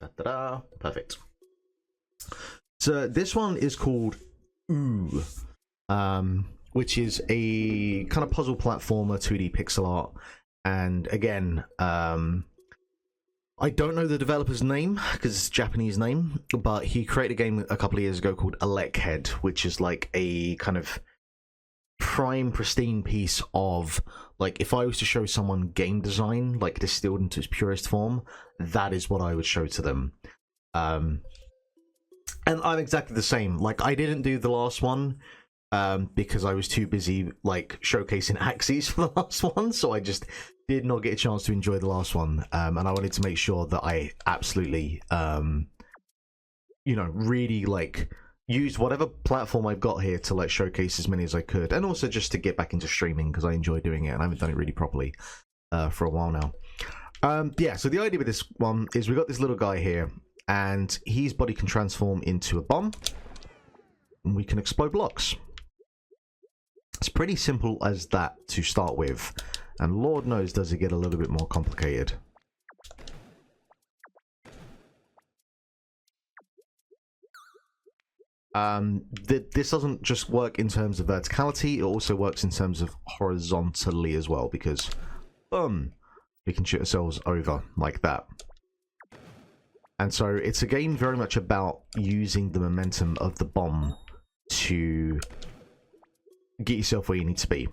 Da-da-da. Perfect. So this one is called Öoo, which is a kind of puzzle platformer, 2D pixel art. And again, I don't know the developer's name because it's a Japanese name, but he created a game a couple of years ago called L8R, which is like a kind of pristine piece of, like, if I was to show someone game design, like distilled into its purest form, that is what I would show to them. And I'm exactly the same. Like, I didn't do the last one because I was too busy like showcasing Axyz for the last one, so I just did not get a chance to enjoy the last one. And I wanted to make sure that I absolutely you know, really like used whatever platform I've got here to like showcase as many as I could, and also just to get back into streaming because I enjoy doing it and I haven't done it really properly for a while now. Yeah, so the idea with this one is we got this little guy here, and his body can transform into a bomb, and we can explode blocks. It's pretty simple as that to start with, and Lord knows does it get a little bit more complicated. This doesn't just work in terms of verticality, it also works in terms of horizontally as well, because boom, we can shoot ourselves over like that. And so it's a game very much about using the momentum of the bomb to get yourself where you need to be.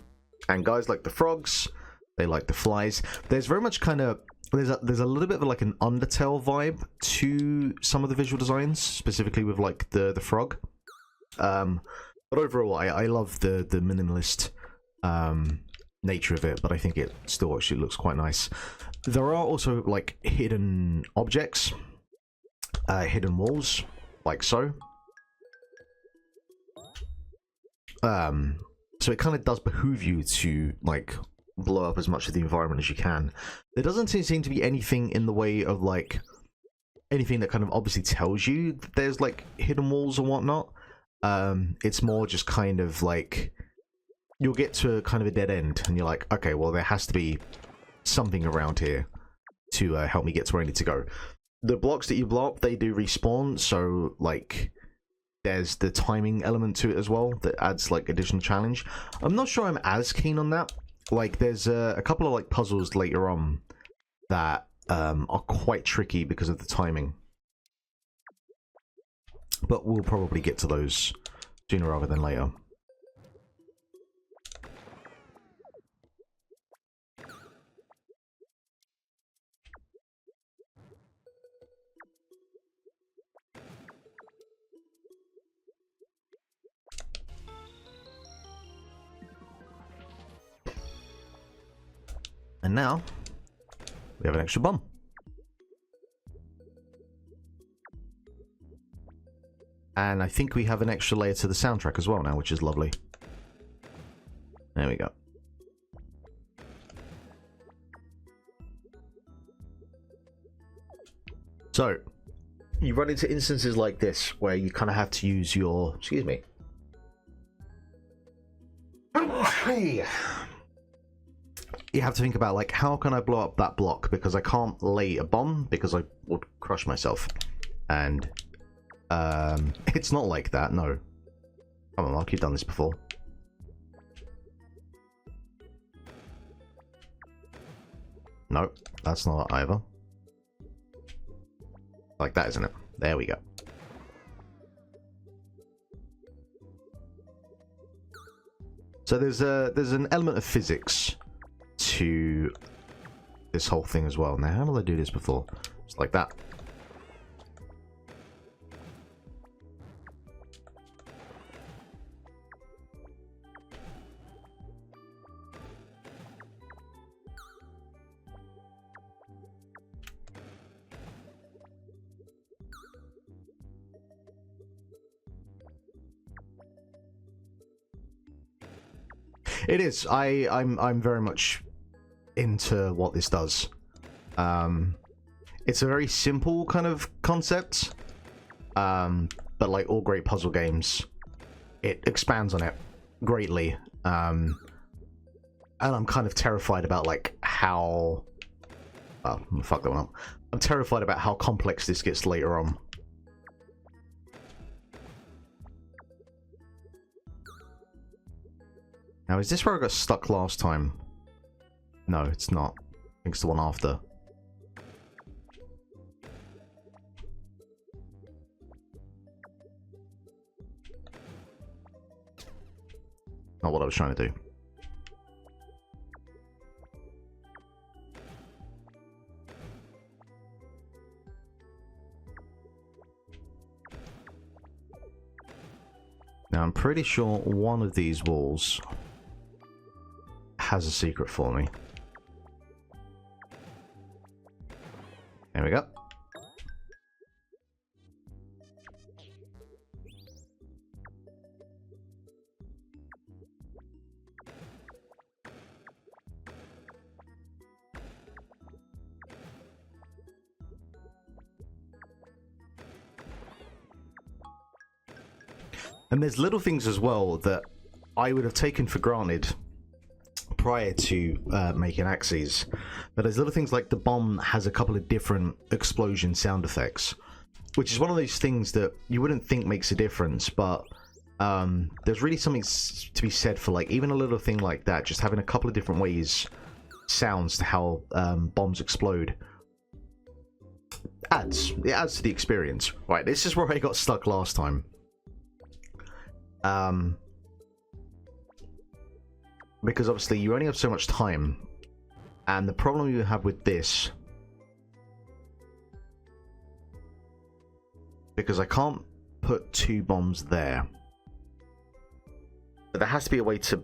And guys like the frogs, they like the flies. There's very much kind of there's a little bit of like an Undertale vibe to some of the visual designs, specifically with like the frog. But overall, I love the minimalist nature of it, but I think it still actually looks quite nice. There are also like hidden objects, hidden walls, like so. So it kind of does behoove you to like blow up as much of the environment as you can. There doesn't seem to be anything in the way of like anything that kind of obviously tells you that there's like hidden walls or whatnot. It's more just kind of like you'll get to kind of a dead end and you're like, okay, well there has to be something around here to help me get to where I need to go. The blocks that you blow up, they do respawn, so like there's the timing element to it as well that adds like additional challenge. I'm not sure I'm as keen on that. Like there's a couple of like puzzles later on that are quite tricky because of the timing, but we'll probably get to those sooner rather than later. And now we have an extra bomb. And I think we have an extra layer to the soundtrack as well now, which is lovely. There we go. So, you run into instances like this where you kind of have to use your... Excuse me. Hey. You have to think about, like, how can I blow up that block? Because I can't lay a bomb, because I would crush myself. And... it's not like that, no. Come on, Mark, you've done this before. No, that's not either. Like that, isn't it? There we go. So there's an element of physics to this whole thing as well. Now, how did I do this before? Just like that. It is. I'm very much into what this does. It's a very simple kind of concept, but like all great puzzle games, it expands on it greatly. And I'm kind of terrified about like how Oh, fuck that one up. I'm terrified about how complex this gets later on. Now, is this where I got stuck last time? No, it's not. I think it's the one after. Not what I was trying to do. Now, I'm pretty sure one of these walls has a secret for me. There we go. And there's little things as well that I would have taken for granted prior to making Axyz. But there's little things like the bomb has a couple of different explosion sound effects, which is one of those things that you wouldn't think makes a difference, but there's really something to be said for, like, even a little thing like that, just having a couple of different ways sounds to how bombs explode. It adds to the experience. Right, this is where I got stuck last time. Because obviously you only have so much time, and the problem you have with this, because I can't put two bombs there, but there has to be a way to...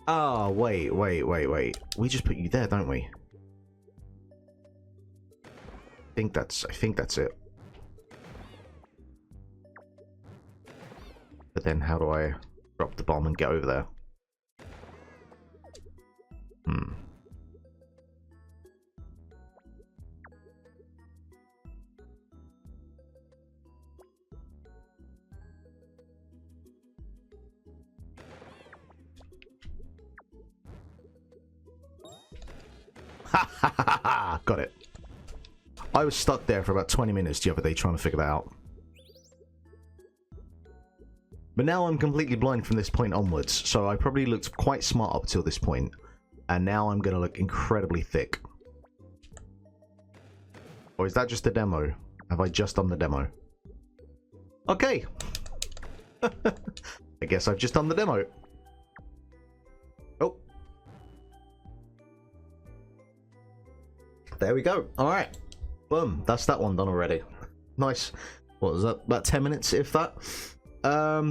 Oh, wait. We just put you there, don't we? I think that's it. But then how do I drop the bomb and get over there? Ha! Got it. I was stuck there for about 20 minutes the other day trying to figure that out. But now I'm completely blind from this point onwards, so I probably looked quite smart up till this point, and now I'm going to look incredibly thick. Or is that just a demo? Have I just done the demo? Okay! I guess I've just done the demo. Oh. There we go. Alright. Boom. That's that one done already. Nice. What was that? About 10 minutes, if that?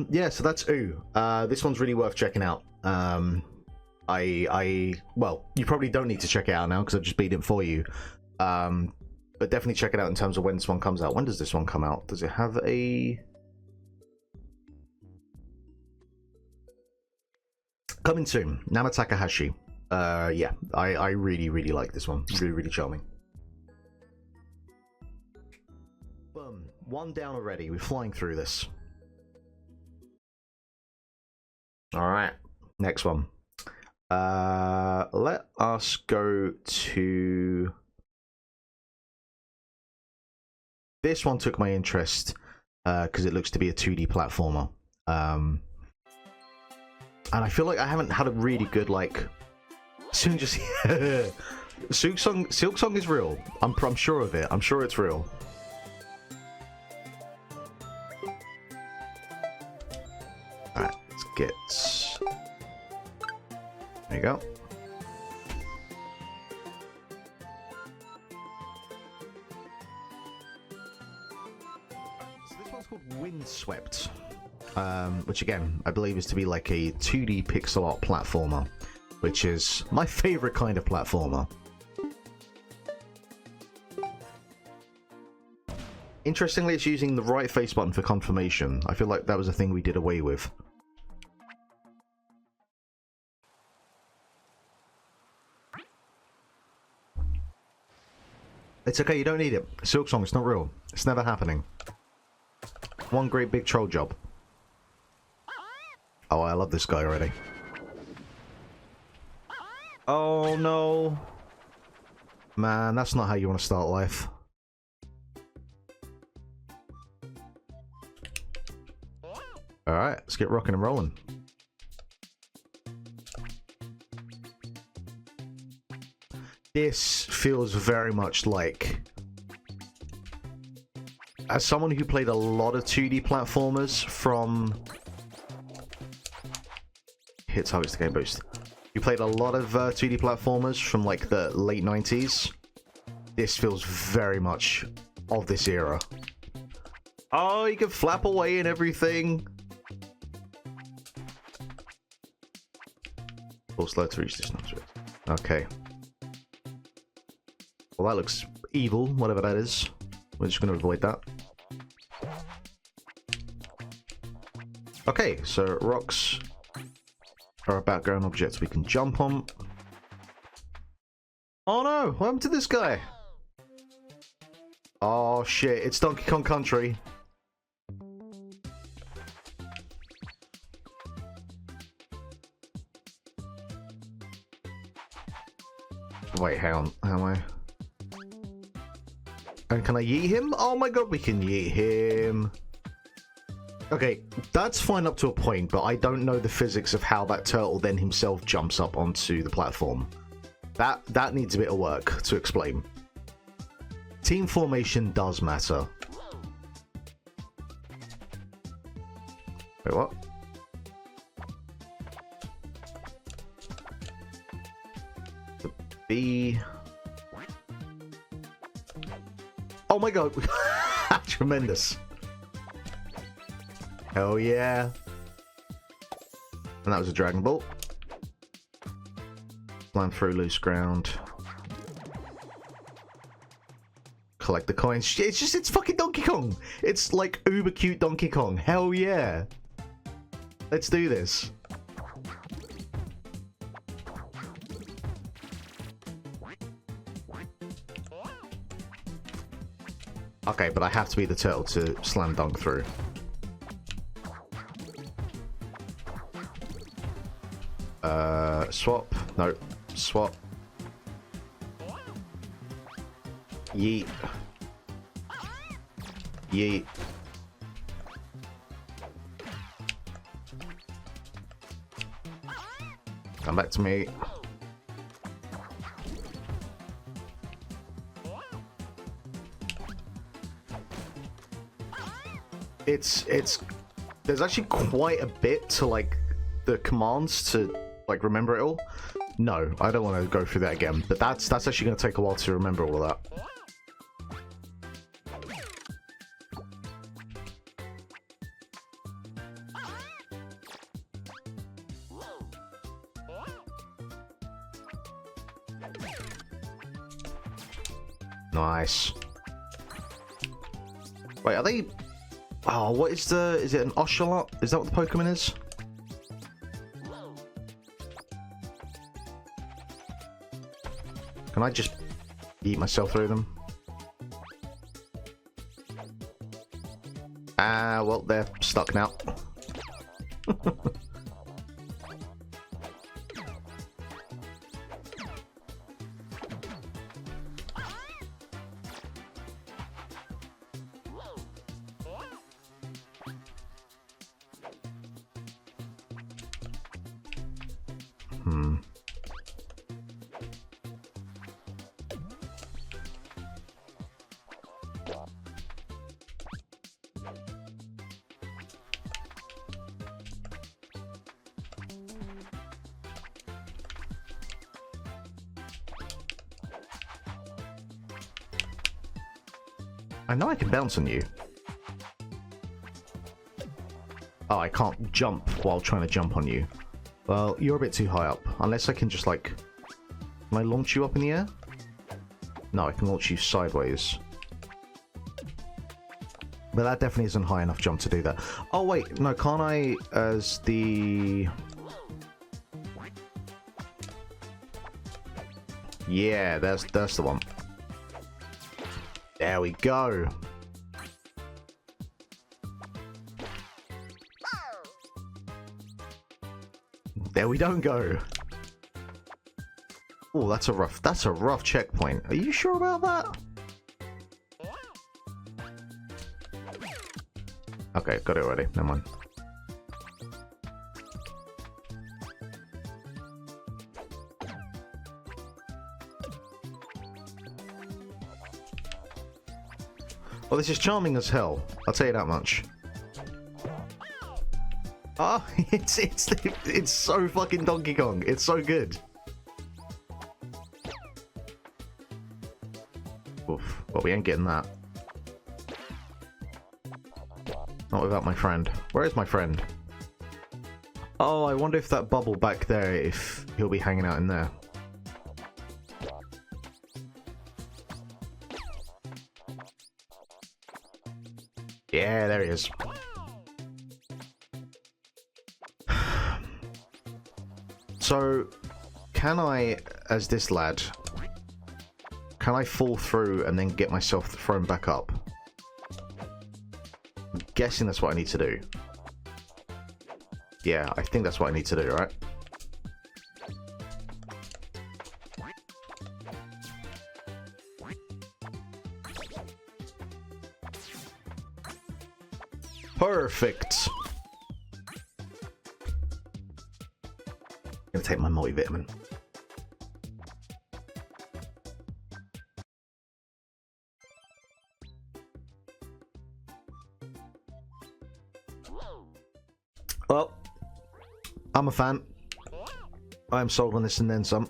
Yeah, so that's Öoo. This one's really worth checking out. Well, you probably don't need to check it out now because I've just beat it for you. But definitely check it out in terms of when this one comes out. When does this one come out? Does it have a... Coming soon. Nana Takahashi. Yeah, I really like this one. Really charming. Boom. One down already. We're flying through this. Alright, next one. Let us go to... This one took my interest because it looks to be a 2D platformer. And I feel like I haven't had a really good, like... Soon just... Silk Song is real. I'm sure of it. I'm sure it's real. Alright, let's get... There you go. So this one's called Windswept. Which again, I believe is to be like a 2D pixel art platformer. Which is my favorite kind of platformer. Interestingly, it's using the right face button for confirmation. I feel like that was a thing we did away with. It's okay, you don't need it. Silk Song, it's not real. It's never happening. One great big troll job. Oh, I love this guy already. Oh no. Man, that's not how you want to start life. Alright, let's get rocking and rolling. This feels very much like... As someone who played a lot of 2D platformers from... Hit targets the game boost. You played a lot of 2D platformers from like the late 90s. This feels very much of this era. Oh, you can flap away and everything. Full slow to reach this number. Okay. Well, that looks evil, whatever that is. We're just going to avoid that. Okay, so rocks are a background object we can jump on. Oh no, what happened to this guy? Oh shit, it's Donkey Kong Country. Wait, hang on, how am I? And can I yeet him? Oh my god, we can yeet him. Okay, that's fine up to a point, but I don't know the physics of how that turtle then himself jumps up onto the platform. That needs a bit of work to explain. Team formation does matter. Wait, what? The B... Oh my god! Tremendous. Hell yeah. And that was a Dragon Ball. Climb through loose ground. Collect the coins. It's fucking Donkey Kong. It's like uber cute Donkey Kong. Hell yeah. Let's do this. Okay, but I have to be the turtle to slam dunk through. Swap. No. Swap. Yeet. Yeet. Come back to me. It's there's actually quite a bit to like the commands to like remember it all. No, I don't want to go through that again, but that's actually going to take a while to remember all of that. Nice. Wait, are they... Oh, what is the... Is it an ocelot? Is that what the Pokemon is? Can I just eat myself through them? Ah, well, they're stuck now. I know I can bounce on you. Oh, I can't jump while trying to jump on you. Well, you're a bit too high up. Unless I can just like... Can I launch you up in the air? No, I can launch you sideways. But that definitely isn't high enough jump to do that. Oh wait, no, can't I as the... Yeah, that's the one. There we go. There we don't go. Oh, that's a rough checkpoint. Are you sure about that? Okay, got it already. Never mind. Well, this is charming as hell. I'll tell you that much. Ah, it's so fucking Donkey Kong. It's so good. Oof. Well, we ain't getting that. Not without my friend. Where is my friend? Oh, I wonder if that bubble back there, if he'll be hanging out in there. Yeah, there he is. So, can I, as this lad, can I fall through and then get myself thrown back up? I'm guessing that's what I need to do. Yeah, I think that's what I need to do, right? Perfect. I'm gonna take my multivitamin. Well, I'm a fan. I am sold on this and then some.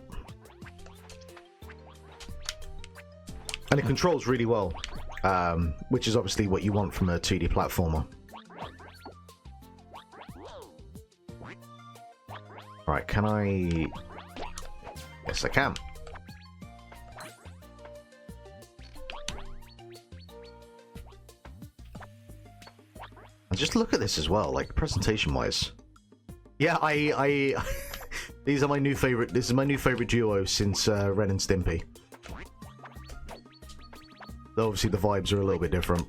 And it controls really well, which is obviously what you want from a 2D platformer. Right, can I... Yes, I can. And just look at this as well, like, presentation-wise. Yeah, I these are my new favorite. This is my new favorite duo since Ren and Stimpy. Though obviously the vibes are a little bit different.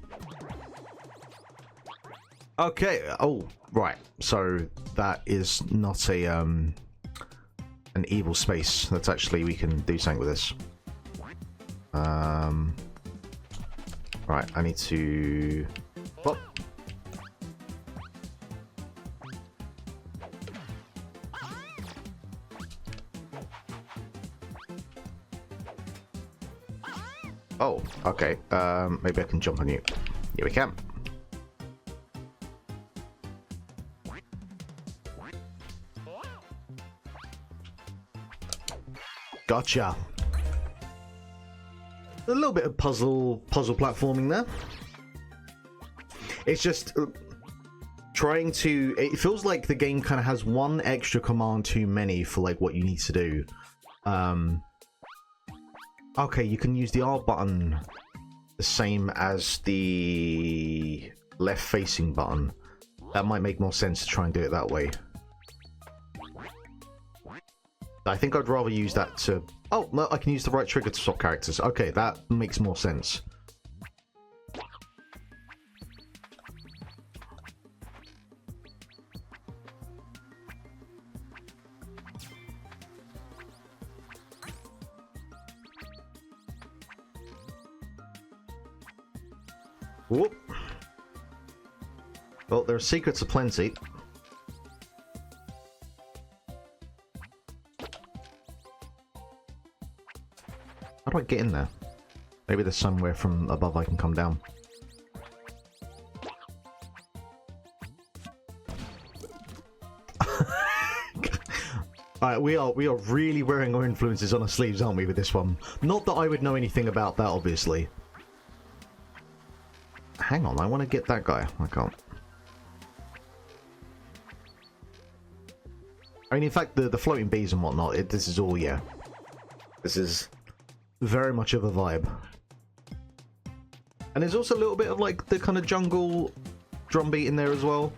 Okay. Oh, right. So that is not a an evil space. That's actually, we can do something with this. Right. I need to. Well. Oh, okay. Maybe I can jump on you. Here we can. Gotcha. A little bit of puzzle platforming there. It's just trying to... It feels like the game kind of has one extra command too many for like what you need to do. Okay, you can use the R button the same as the left-facing button. That might make more sense to try and do it that way. I think I'd rather use that to... Oh, no, I can use the right trigger to swap characters. Okay, that makes more sense. Whoop. Well, there are secrets aplenty. How do I get in there? Maybe there's somewhere from above I can come down. Alright, we are really wearing our influences on our sleeves, aren't we, with this one? Not that I would know anything about that, obviously. Hang on, I want to get that guy. I can't. I mean, in fact, the floating bees and whatnot, this is all, yeah. This is very much of a vibe. And there's also a little bit of, like, the kind of jungle drum beat in there as well.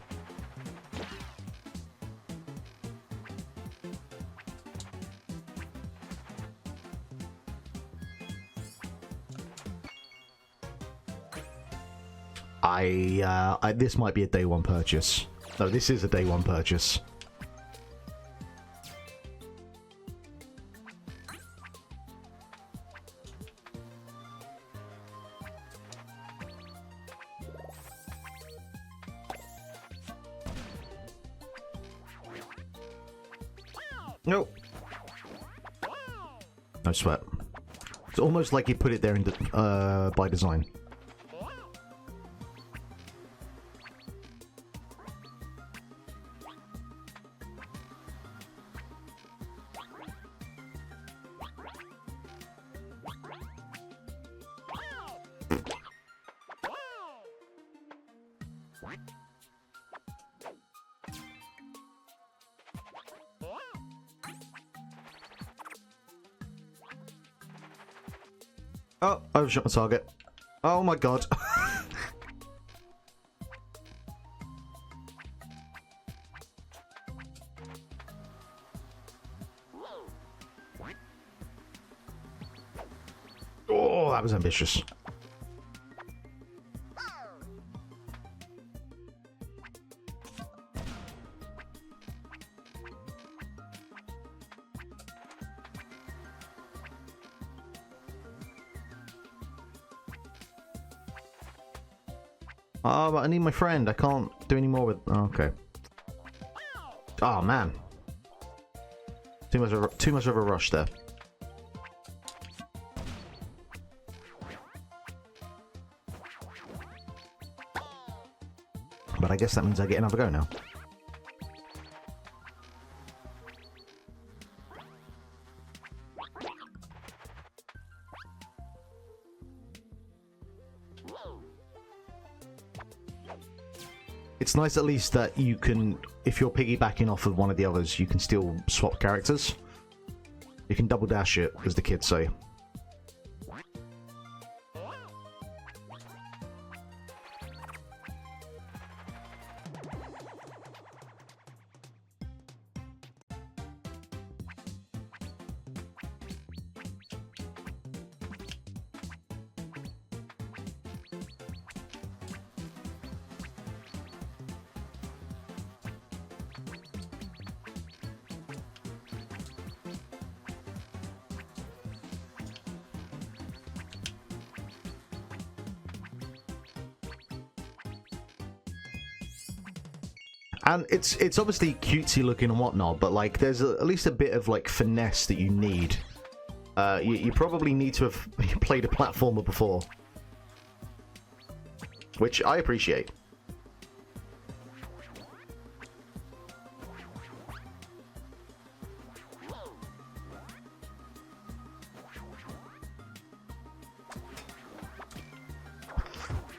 This might be a day one purchase. No, this is a day one purchase. Nope. No sweat. It's almost like he put it there in by design. Oh, overshot my target. Oh my god. Oh, that was ambitious. Oh, but I need my friend. I can't do any more with... Oh, okay. Oh, man. Too much of a rush there. But I guess that means I get another go now. It's nice at least that you can, if you're piggybacking off of one of the others, you can still swap characters. You can double dash it, as the kids say. And it's obviously cutesy looking and whatnot, but like there's at least a bit of like finesse that you need. You probably need to have played a platformer before, which I appreciate.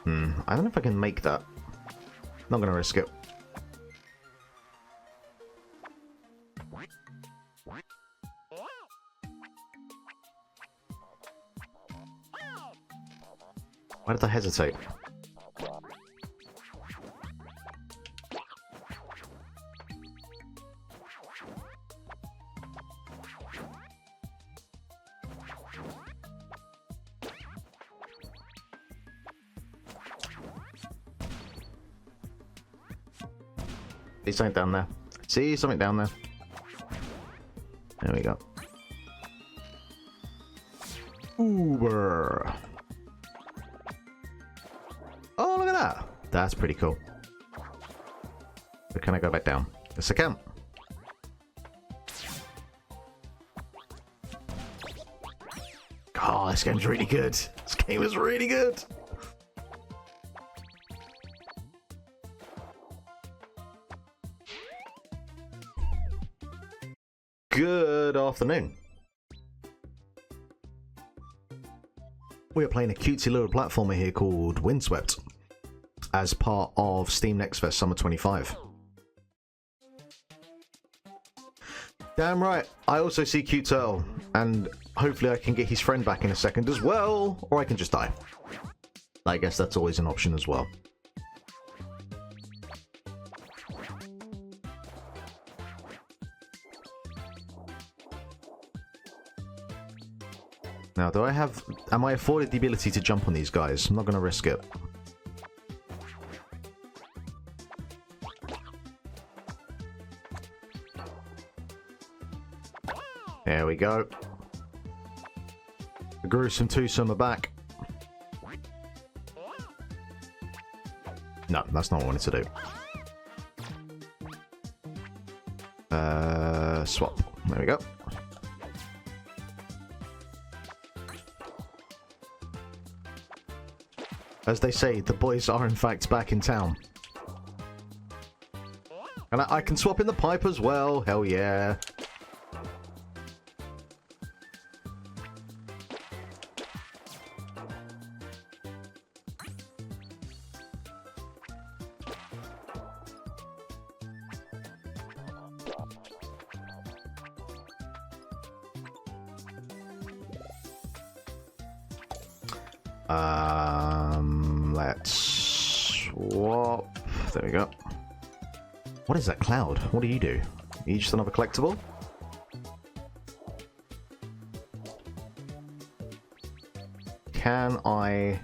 I don't know if I can make that. Not gonna risk it. Why did I hesitate? See something down there. See something down there. There we go. Uber. Oh, look at that. That's pretty cool. But can I go back down? Yes, I can. Oh, this game's really good. This game is really good. Good afternoon. We are playing a cutesy little platformer here called Windswept as part of Steam Next Fest Summer 25. Damn right, I also see Cute Turtle, and hopefully I can get his friend back in a second as well, or I can just die. I guess that's always an option as well. Now, am I afforded the ability to jump on these guys? I'm not going to risk it. There we go. The gruesome twosome are back. No, that's not what I wanted to do. Swap. There we go. As they say, the boys are in fact back in town. And I can swap in the pipe as well. Hell yeah. Let's swap. There we go. What is that cloud? What do? Are you just another collectible? Can I...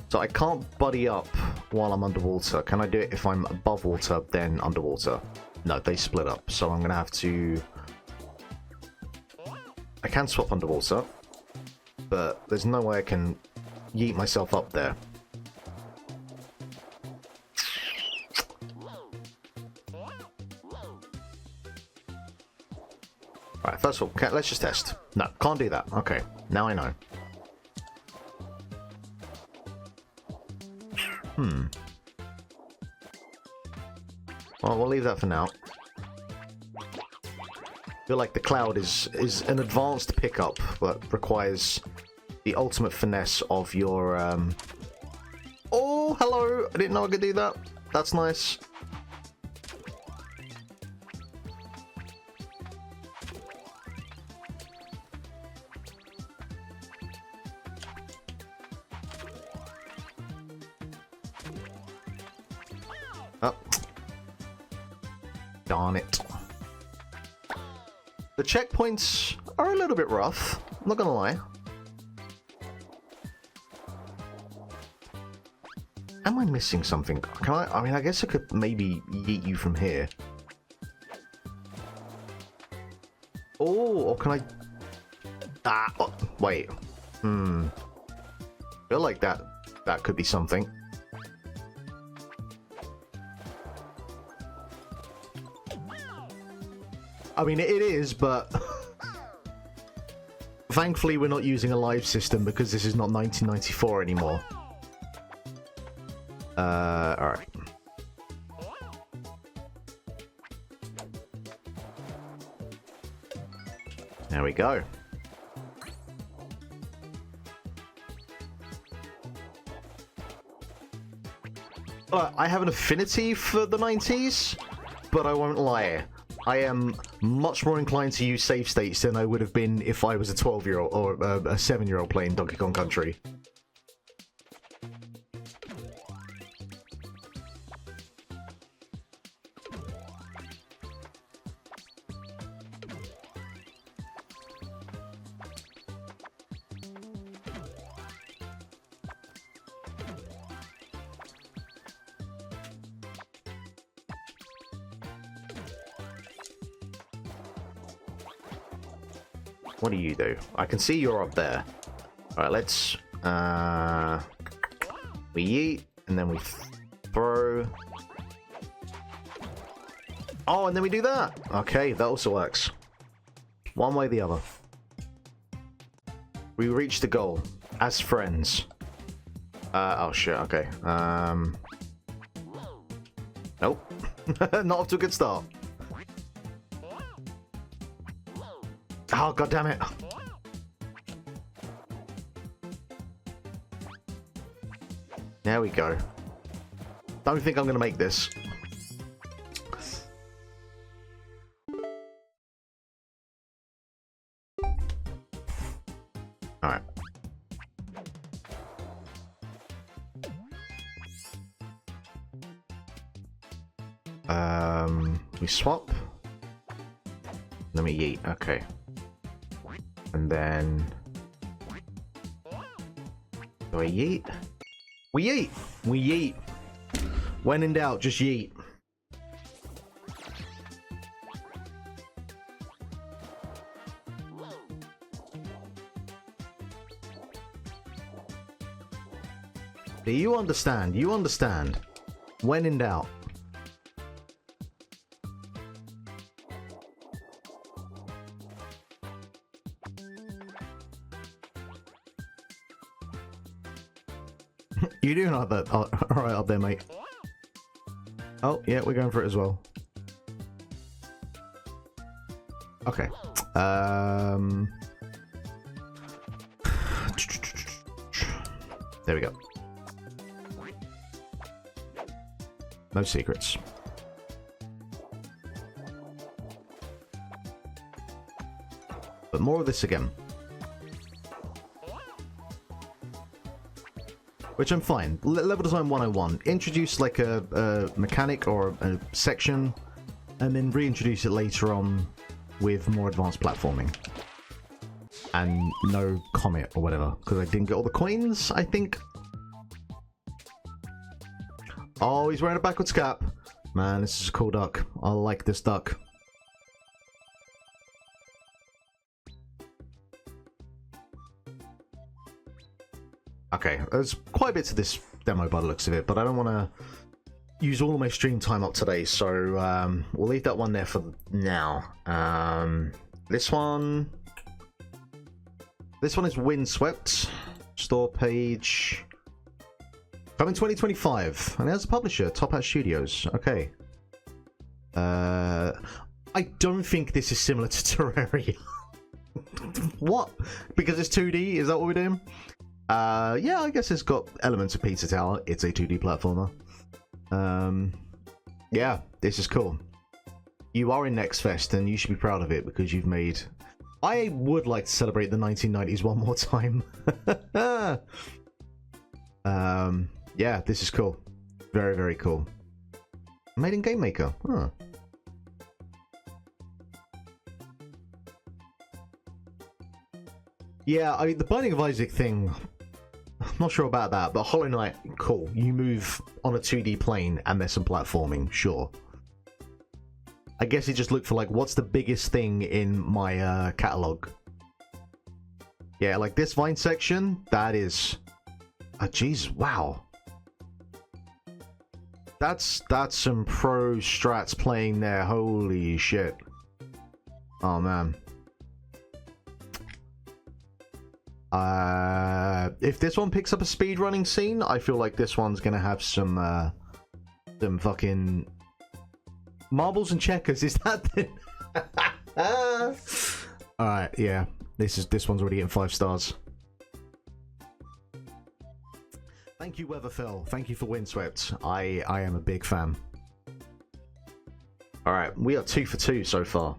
So I can't buddy up while I'm underwater. Can I do it if I'm above water, then underwater? No, they split up, so I'm gonna have to... I can swap underwater, but there's no way I can yeet myself up there. Alright, first of all, let's just test. No, can't do that. Okay, now I know. Well, we'll leave that for now. I feel like the cloud is an advanced pickup that requires the ultimate finesse of your... Oh, hello! I didn't know I could do that. That's nice. Oh. Darn it. The checkpoints are a little bit rough, I'm not gonna lie. Am I missing something? Can I mean, I guess I could maybe yeet you from here. Oh, or can I... Ah, oh, wait. I feel like that could be something. I mean, it is, but... Thankfully, we're not using a live system because this is not 1994 anymore. Alright. There we go. I have an affinity for the 90s, but I won't lie. I am much more inclined to use save states than I would have been if I was a 12-year-old or a 7-year-old playing Donkey Kong Country. What do you do? I can see you're up there. Alright, let's... we yeet, and then we throw... Oh, and then we do that! Okay, that also works. One way or the other. We reached the goal. As friends. Oh shit, okay. Nope. Not off to a good start. Oh, god damn it. There we go. Don't think I'm gonna make this. Alright. We swap. Let me yeet, okay. And then... Do I yeet? We yeet! We yeet! When in doubt, just yeet. Do you understand? You understand. When in doubt. You do know that. Oh, all right, up there, mate. Oh, yeah, we're going for it as well. Okay. There we go. No secrets. But more of this again. Which I'm fine. Level design 101. Introduce like a mechanic or a section, and then reintroduce it later on with more advanced platforming. And no comet or whatever, because I didn't get all the coins, I think. Oh, he's wearing a backwards cap. Man, this is a cool duck. I like this duck. Okay, there's quite a bit to this demo by the looks of it, but I don't want to use all of my stream time up today, so we'll leave that one there for now. This one is Windswept. Store page. Coming 2025. And there's a publisher, Top Hat Studios. Okay. I don't think this is similar to Terraria. What? Because it's 2D? Is that what we're doing? Yeah, I guess it's got elements of Pizza Tower. It's a 2D platformer. Yeah, this is cool. You are in Next Fest, and you should be proud of it because you've made... I would like to celebrate the 1990s one more time. Yeah, this is cool. Very, very cool. Made in Game Maker. Huh. Yeah, I mean, the Binding of Isaac thing... I'm not sure about that, but Hollow Knight, cool. You move on a 2D plane and there's some platforming, sure. I guess he just looked for, like, what's the biggest thing in my catalog? Yeah, like this vine section, that is... Oh, jeez, wow. That's some pro strats playing there, holy shit. Oh, man. If this one picks up a speedrunning scene, I feel like this one's gonna have some fucking marbles and checkers. Is that the... Alright, yeah. This one's already getting 5 stars. Thank you, Weatherfell. Thank you for Windswept. I am a big fan. Alright, we are 2 for 2 so far.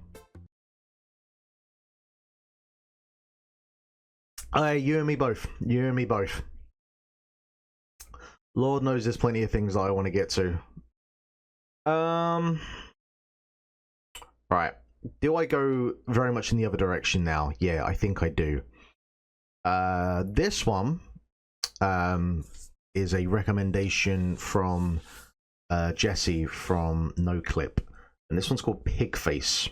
You and me both. You and me both. Lord knows there's plenty of things that I want to get to. Right. Do I go very much in the other direction now? Yeah, I think I do. This one is a recommendation from Jesse from NoClip. And this one's called Pigface.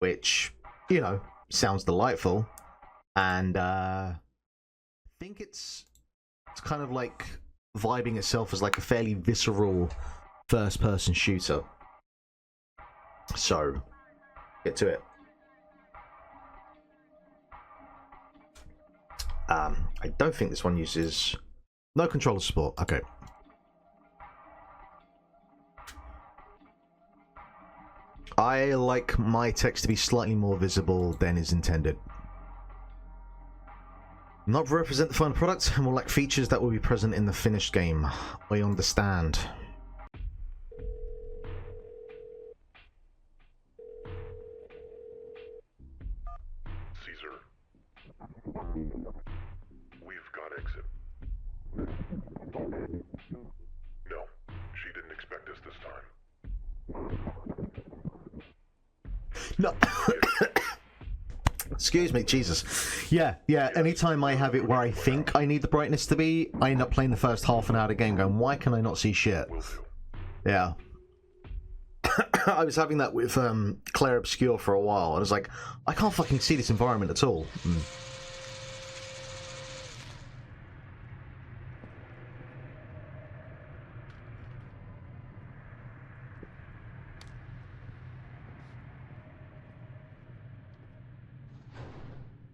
Which, you know, sounds delightful. And I think it's kind of like vibing itself as like a fairly visceral first-person shooter. So, get to it. I don't think this one uses... No controller support. Okay. I like my text to be slightly more visible than is intended. Not represent the final product and will lack features that will be present in the finished game. I understand. Caesar, we've got exit. No, she didn't expect us this time. No. Excuse me, Jesus. Yeah, anytime I have it where I think I need the brightness to be, I end up playing the first half an hour of the game going, why can I not see shit? Yeah. I was having that with Claire Obscure for a while, and I was like, I can't fucking see this environment at all.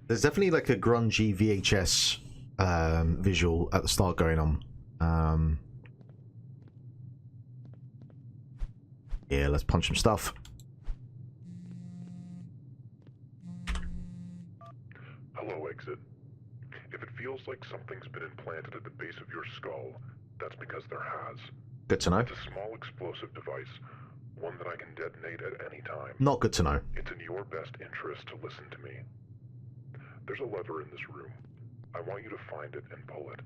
There's definitely like a grungy VHS visual at the start going on. Yeah, let's punch some stuff. Hello, Exit. If it feels like something's been implanted at the base of your skull, that's because there has. Good to know. It's a small explosive device, one that I can detonate at any time. Not good to know. It's in your best interest to listen to me. There's a lever in this room. I want you to find it and pull it.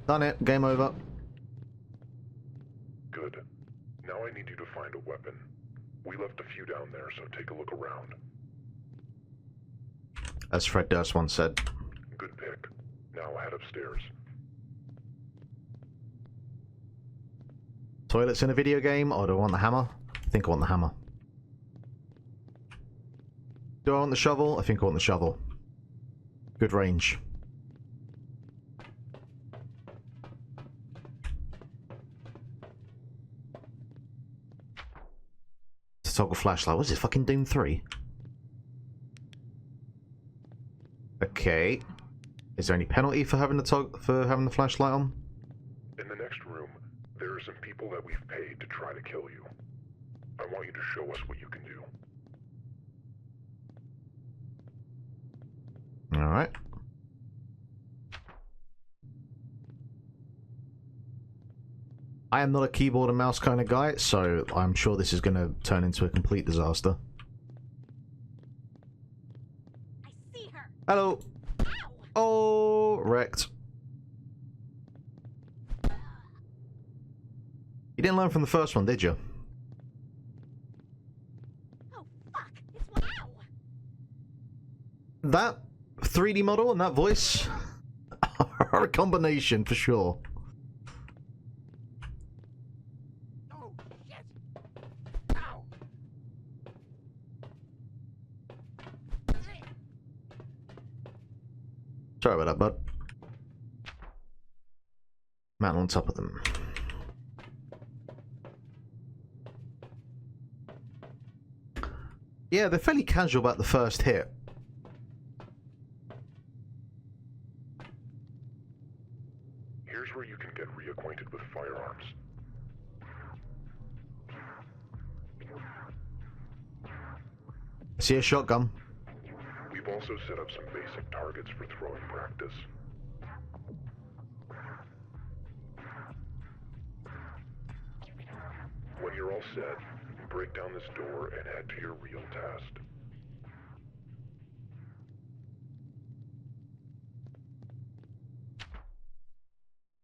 Done it. Game over. Good. Now I need you to find a weapon. We left a few down there, so take a look around. As Fred Durst once said. Good pick. Now head upstairs. Toilets in a video game? Or do I want the hammer? I think I want the hammer. Do I want the shovel? I think I want the shovel. Good range. Toggle flashlight. What's this? Fucking Doom 3? Okay. Is there any penalty for having the flashlight on? In the next room, there are some people that we've paid to try to kill you. I want you to show us what you can do. Alright. I am not a keyboard and mouse kind of guy, so I'm sure this is going to turn into a complete disaster. I see her. Hello. Ow. Oh, wrecked. You didn't learn from the first one, did you? Oh fuck! It's wow. That 3D model and that voice are a combination for sure. Oh shit! Ow! Sorry about that, bud. Man on top of them. Yeah, they're fairly casual about the first hit. Here's where you can get reacquainted with firearms. I see a shotgun. We've also set up some basic targets for throwing practice. When you're all set, break down this door and head to your real task.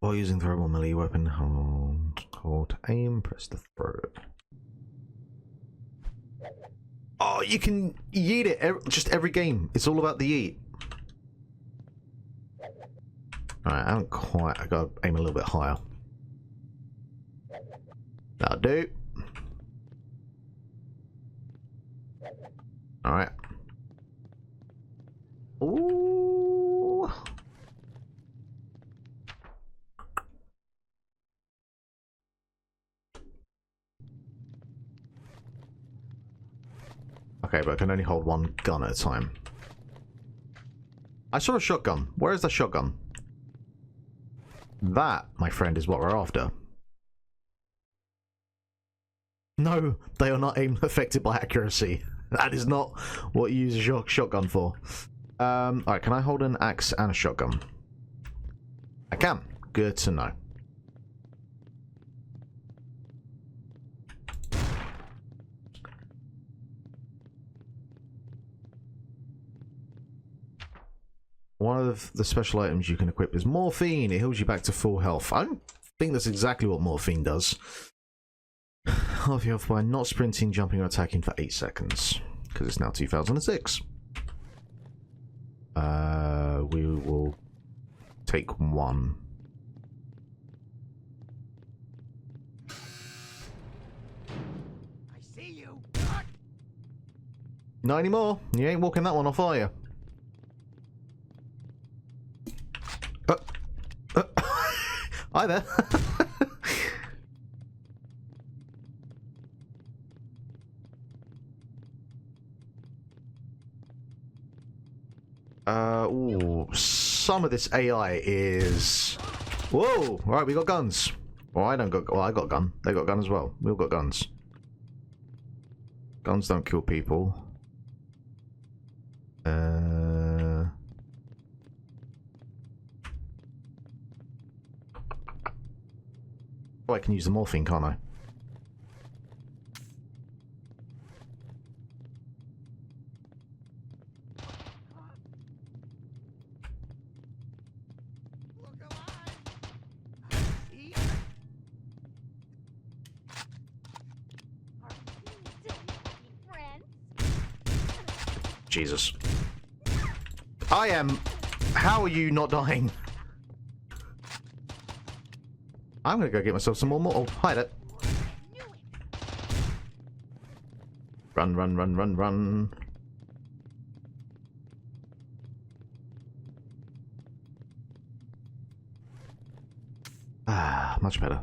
While using throwable melee weapon, hold aim, press the throw. Oh, you can yeet it just every game. It's all about the yeet. Alright, I haven't quite. I gotta aim a little bit higher. That'll do. Alright. Ooh. Okay, but I can only hold one gun at a time. I saw a shotgun. Where is the shotgun? That, my friend, is what we're after. No, they are not aim affected by accuracy. That is not what you use a shotgun for. Alright, can I hold an axe and a shotgun? I can. Good to know. One of the special items you can equip is morphine. It heals you back to full health. I don't think that's exactly what morphine does. Half your health by not sprinting, jumping, or attacking for 8 seconds. Because it's now 2006. We will take one. I see you. Not anymore. You ain't walking that one off, are you? Hi there. Ooh, some of this AI is... Whoa! Right, we got guns. Well, I don't got... Well, I got a gun. They got a gun as well. We all got guns. Guns don't kill people. Oh, I can use the morphine, can't I? Look alive! I see you. Are you still making friends? Jesus. I am... How are you not dying? I'm gonna go get myself some more mortal. Hide it. I knew it. Run, run, run, run, run. Ah, much better.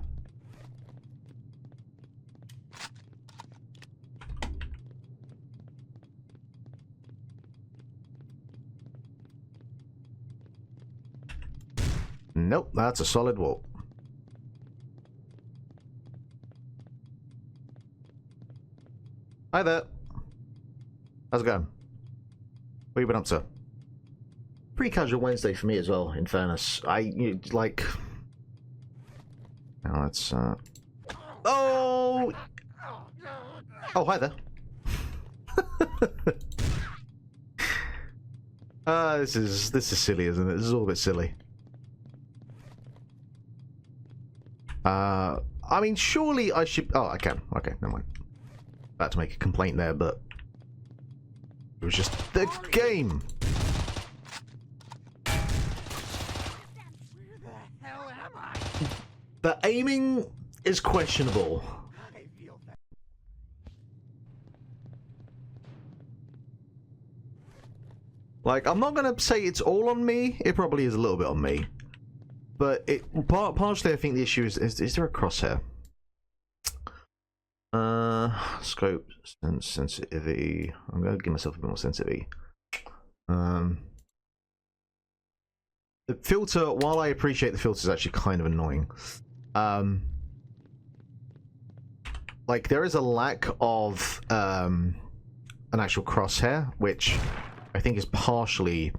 Nope, that's a solid wall. Hi there. How's it going? What have you been up to? Pretty casual Wednesday for me as well, in fairness. Like... Now let's, Oh! Oh, hi there. This is silly, isn't it? This is all a bit silly. I mean, surely I should... Oh, I can. Okay, never mind. About to make a complaint there, but... It was just the game! Where the hell am I? The aiming is questionable. I feel that. Like, I'm not gonna say it's all on me. It probably is a little bit on me. But it partially, I think the issue is there a crosshair? Scope, sensitivity. I'm gonna give myself a bit more sensitivity. The filter, while I appreciate the filter, is actually kind of annoying. Like, there is a lack of an actual crosshair, which I think is partially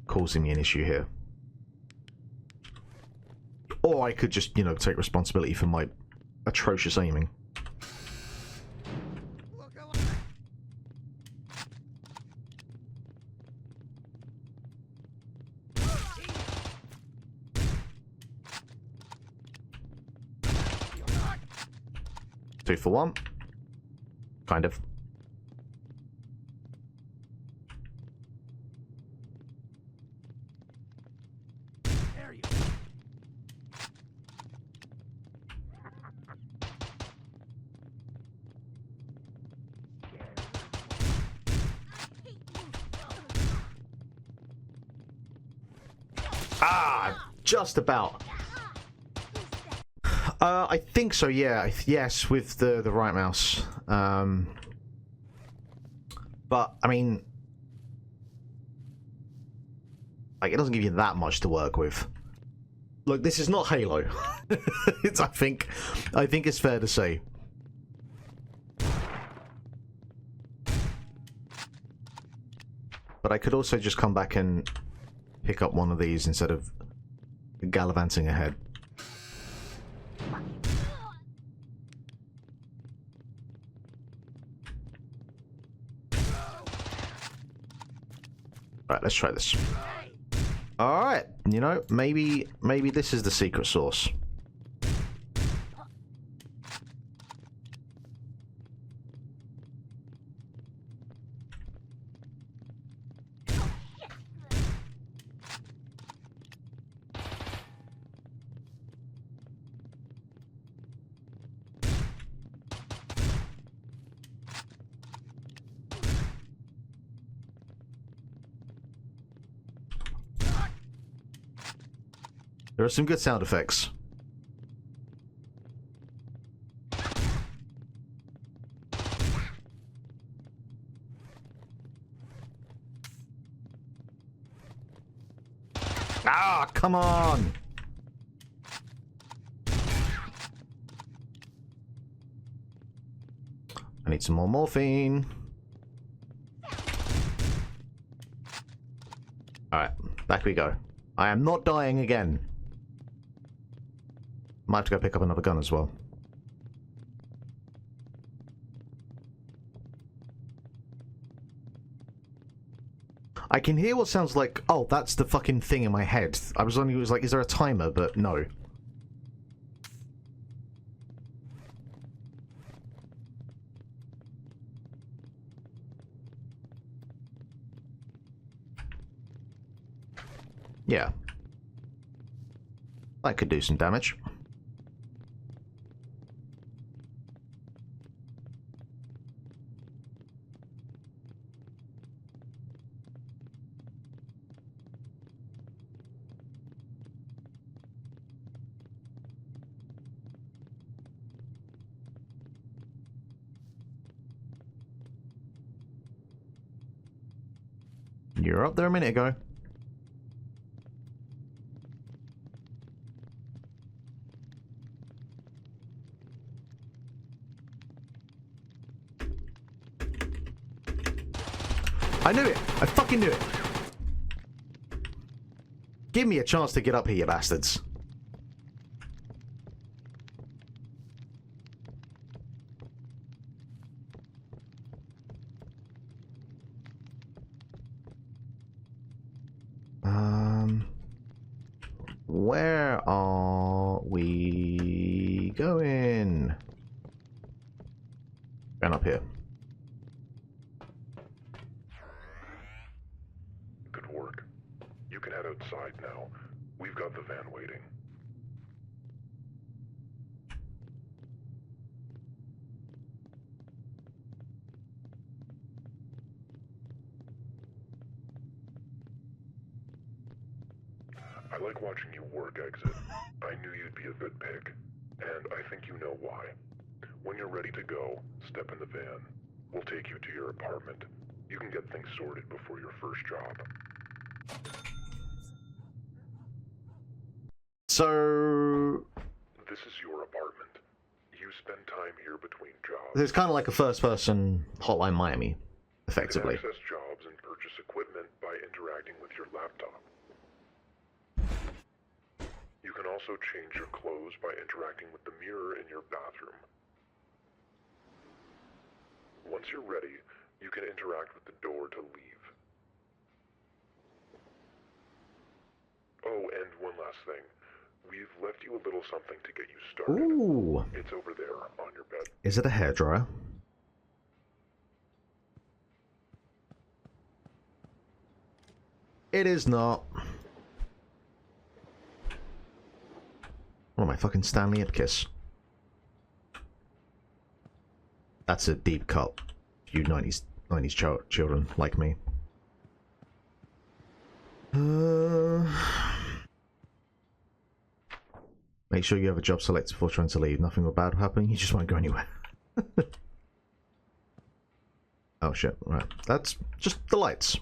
causing me an issue here. Or I could just, you know, take responsibility for my atrocious aiming. Look alive! 2 for 1. Kind of. There you Ah, just about. I think so, yeah. Yes, with the right mouse. But, I mean... Like, it doesn't give you that much to work with. Look, this is not Halo. I think it's fair to say. But I could also just come back and pick up one of these instead of gallivanting ahead. Right, let's try this. Alright, you know, maybe this is the secret sauce. There are some good sound effects. Ah, come on! I need some more morphine. Alright, back we go. I am not dying again. Might have to go pick up another gun as well. I can hear what sounds like, oh, that's the fucking thing in my head. I was only, it was like, is there a timer? But no. Yeah. That could do some damage. You were up there a minute ago. I knew it! I fucking knew it! Give me a chance to get up here, you bastards. Where are we going? Going up here. Good work. You can head outside now. We've got the van waiting. I like watching you work, Axyz. I knew you'd be a good pick, and I think you know why. When you're ready to go, step in the van. We'll take you to your apartment. You can get things sorted before your first job. So... This is your apartment. You spend time here between jobs. it's kind of like a first-person Hotline Miami, effectively. You can access jobs and purchase equipment by interacting with your laptop. You can also change your clothes by interacting with the mirror in your bathroom. Once you're ready, you can interact with the door to leave. Oh, and one last thing. We've left you a little something to get you started. Ooh! It's over there on your bed. Is it a hairdryer? It is not. What am I, fucking Stanley Ipkiss? That's a deep cut. You 90s children like me. Make sure you have a job selected before trying to leave. Nothing bad will happen. You just won't go anywhere. Oh shit, right. That's just the lights.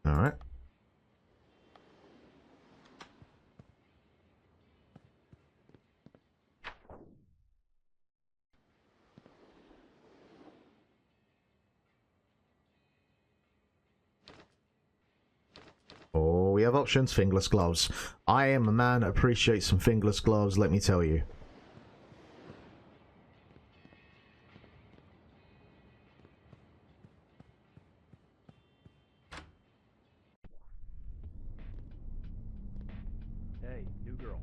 Alright. Oh, we have options. Fingerless gloves. I am a man that appreciates some fingerless gloves, let me tell you. Hey, new girl.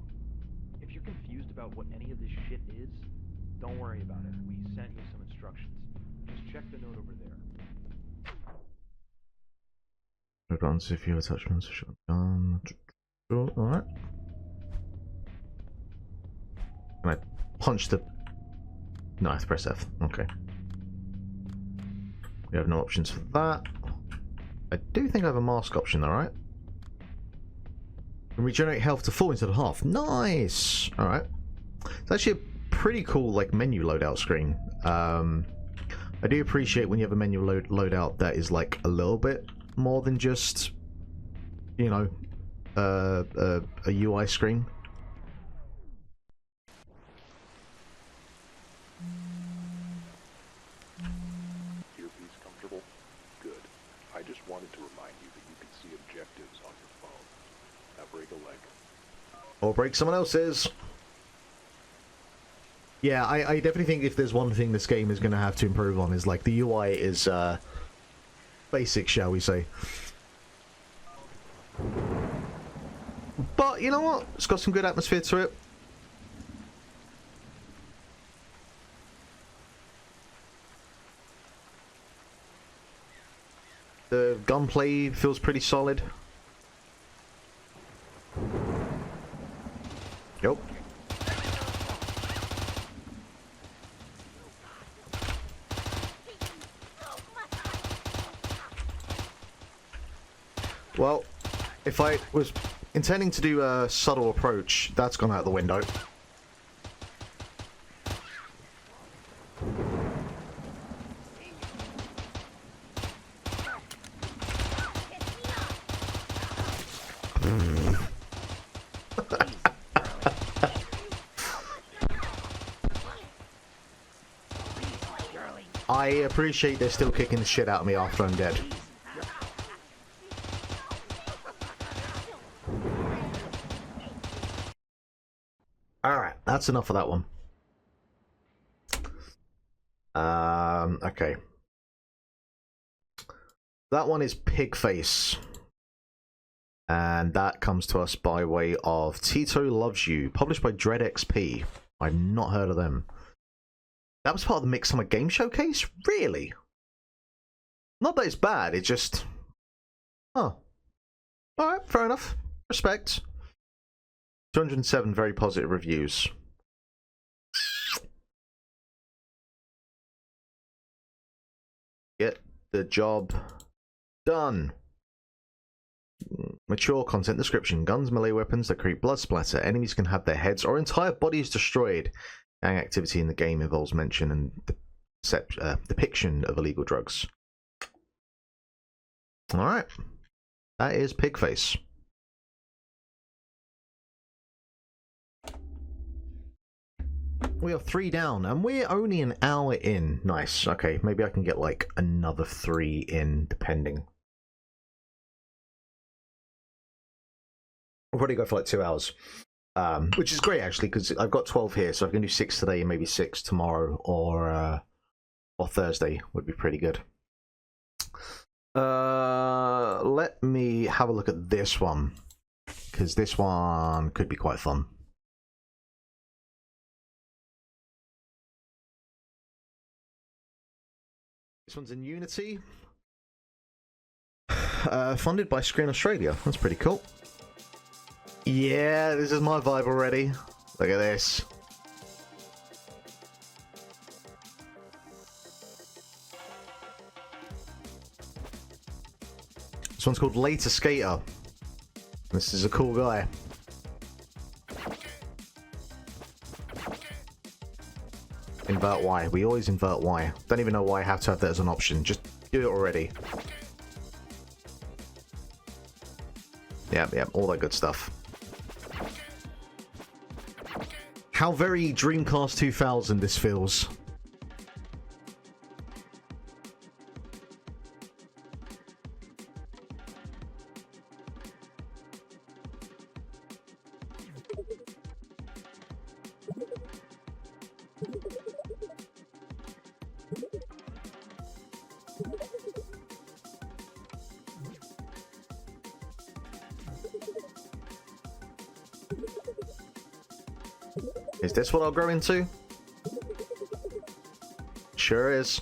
If you're confused about what any of this shit is, don't worry about it. We sent you some instructions. Just check the note over there. Regardless if you have attachments, shotgun. Alright. Can I punch the... No, I have to press F. Okay. We have no options for that. I do think I have a mask option, alright. Regenerate health to full instead of half. Nice! Alright. It's actually a pretty cool like menu loadout screen. I do appreciate when you have a menu loadout that is like a little bit more than just, you know, a UI screen. Earpiece comfortable? Good. I just wanted to remind you that you can see objectives on your phone. Now break a leg. Or break someone else's. Yeah, I definitely think if there's one thing this game is going to have to improve on is like the UI is basic, shall we say. But you know what? It's got some good atmosphere to it. The gunplay feels pretty solid. Yep. Well, if I was intending to do a subtle approach, that's gone out the window. I appreciate they're still kicking the shit out of me after I'm dead. Alright, that's enough of that one. Okay. That one is Pigface. And that comes to us by way of Tito Loves You, published by Dread XP. I've not heard of them. That was part of the Midsummer Game Showcase? Really? Not that it's bad, it just... Oh. Alright, fair enough. Respect. 207 very positive reviews. Get the job done. Mature content description. Guns, melee weapons that create blood splatter. Enemies can have their heads or entire bodies destroyed. Gang activity in the game involves mention and depiction of illegal drugs. Alright. That is Pigface. We are 3 down, and we're only an hour in. Nice. Okay, maybe I can get like another 3 in, depending. I'll probably go for like 2 hours. Which is great actually, because I've got 12 here, so I can do 6 today and maybe 6 tomorrow, or Thursday would be pretty good. Let me have a look at this one, because this one could be quite fun. This one's in Unity. Funded by Screen Australia. That's pretty cool. Yeah, this is my vibe already. Look at this. This one's called L8R SK8R. This is a cool guy. Invert Y. We always invert Y. Don't even know why I have to have that as an option. Just do it already. Yep, all that good stuff. How very Dreamcast 2000 this feels. Is this what I'll grow into? Sure is.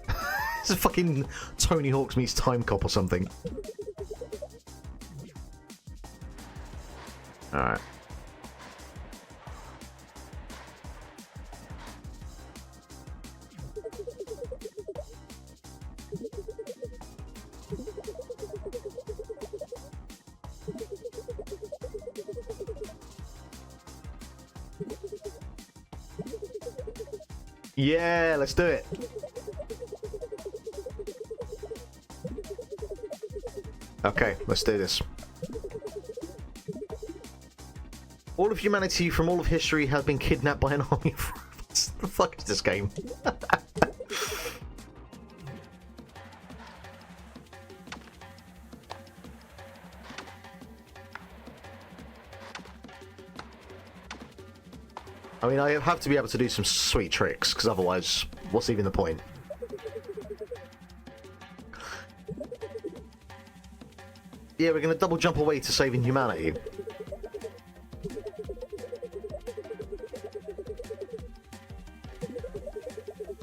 This is fucking Tony Hawk's meets Time Cop or something. Alright. Yeah, let's do it. Okay, let's do this. All of humanity from all of history has been kidnapped by an army of robots. What the fuck is this game? I mean, I have to be able to do some sweet tricks, because otherwise, what's even the point? Yeah, we're going to double jump away to saving humanity.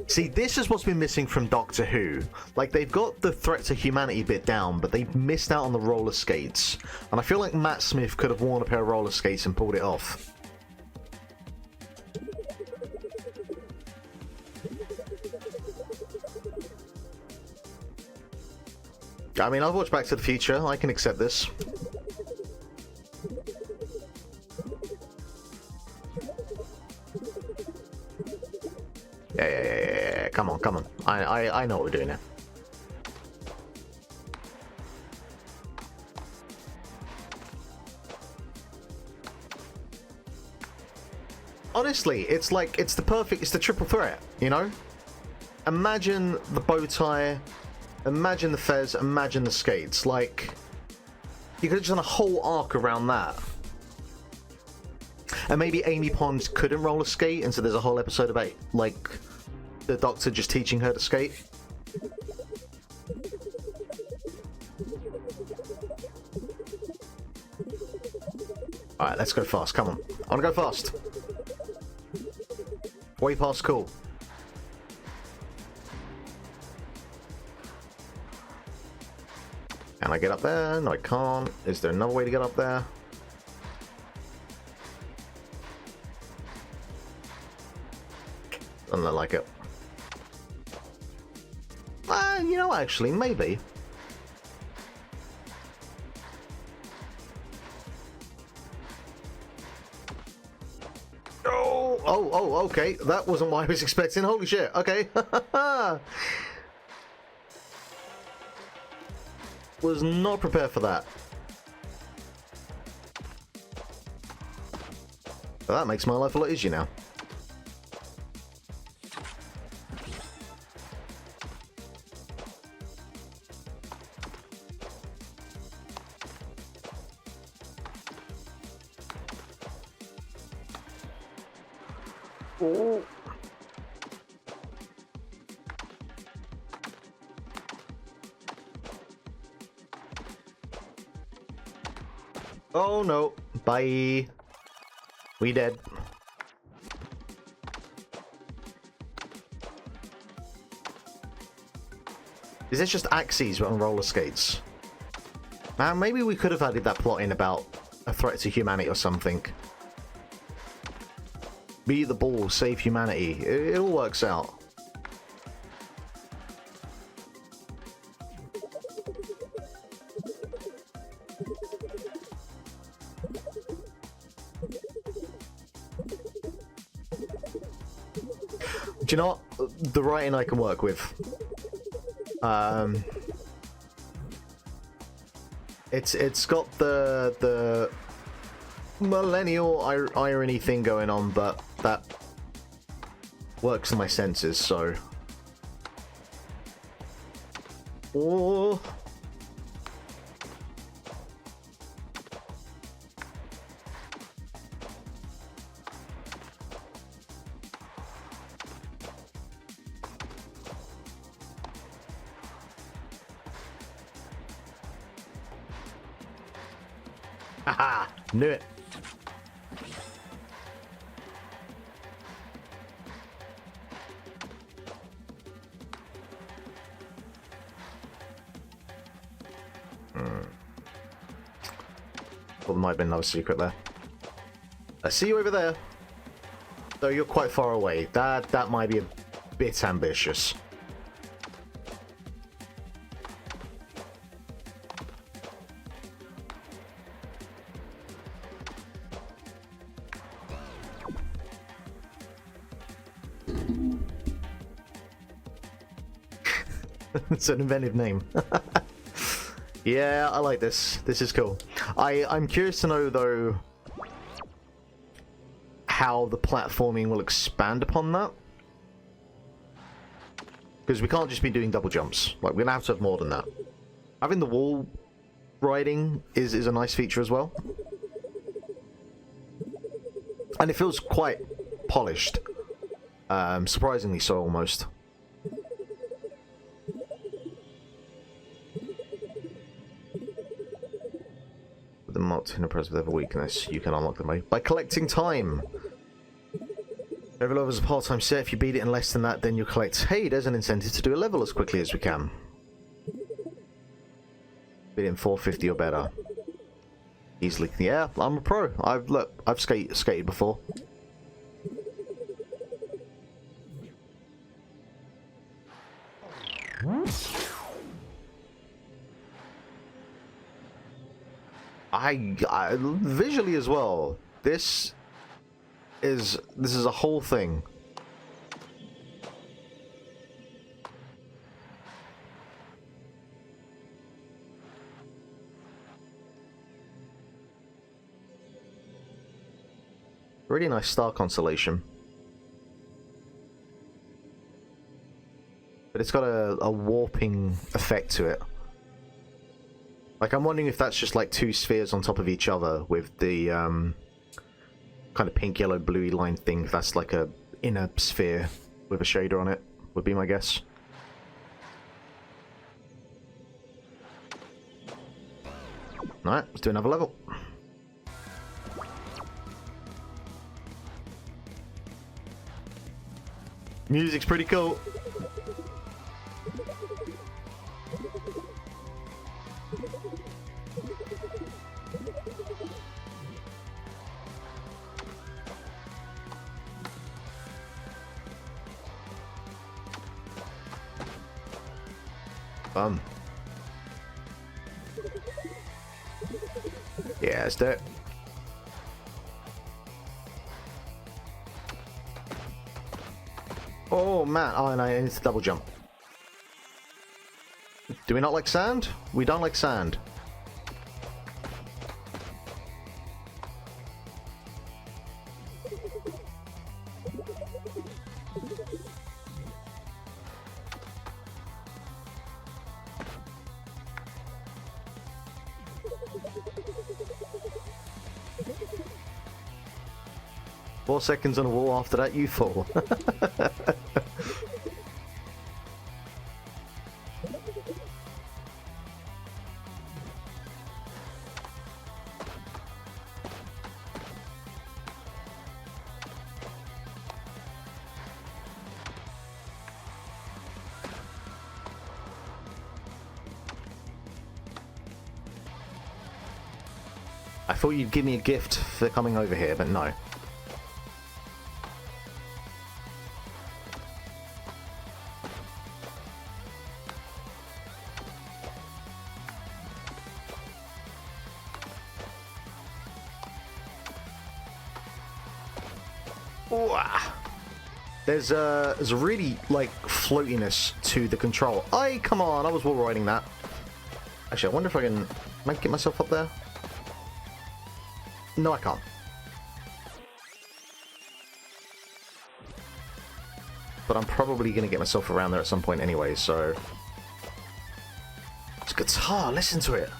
See, this is what's been missing from Doctor Who. Like, they've got the threat to humanity bit down, but they've missed out on the roller skates. And I feel like Matt Smith could have worn a pair of roller skates and pulled it off. I mean, I've watched Back to the Future. I can accept this. Yeah. Come on, come on. I know what we're doing now. Honestly, it's like, it's the triple threat, you know? Imagine the bow tie, imagine the fez, imagine the skates. Like, you could have just done a whole arc around that. And maybe Amy Pond couldn't roller skate, and so there's a whole episode about, like, the Doctor just teaching her to skate. Alright, let's go fast, come on. I wanna go fast. Way past cool. Can I get up there? No, I can't. Is there another way to get up there? Doesn't look like it. You know, actually, maybe. Oh, okay. That wasn't what I was expecting. Holy shit. Okay. Was not prepared for that. But that makes my life a lot easier now. Oh. Oh no. Bye. We dead. Is this just Axyz on roller skates? Man, maybe we could have added that plot in about a threat to humanity or something. Be the ball, save humanity. It all works out. Do you know what? The writing I can work with. It's got the millennial irony thing going on, but that works in my senses, so. Oh. Haha! Knew it. Well, there might have been another secret there. I see you over there. Though you're quite far away. That might be a bit ambitious. It's an inventive name. Yeah, I like this. This is cool. I'm curious to know, though, how the platforming will expand upon that. Because we can't just be doing double jumps. Like, we're going to have more than that. Having the wall riding is a nice feature as well. And it feels quite polished. Surprisingly so, almost. With the marked in a press with every weakness, you can unlock them by collecting time. Every level is a part-time set. If you beat it in less than that, then you collect. Hey, there's an incentive to do a level as quickly as we can. Beat it in 450 or better. Easily. Yeah, I'm a pro. I've skated before. I visually as well. This is a whole thing. Really nice star constellation. But it's got a warping effect to it. Like, I'm wondering if that's just like two spheres on top of each other with the kind of pink, yellow, bluey line thing. If that's like a inner sphere with a shader on it, would be my guess. Alright, let's do another level. Music's pretty cool. Yeah, let's do it. Oh man, oh no, I need to double jump. Do we not like sand? We don't like sand. Four seconds on a wall, after that you fall. I thought you'd give me a gift for coming over here, but no. There's a really, like, floatiness to the control. Come on, I was wall riding that. Actually, I wonder if I can get myself up there. No, I can't. But I'm probably going to get myself around there at some point anyway, so... It's guitar, listen to it.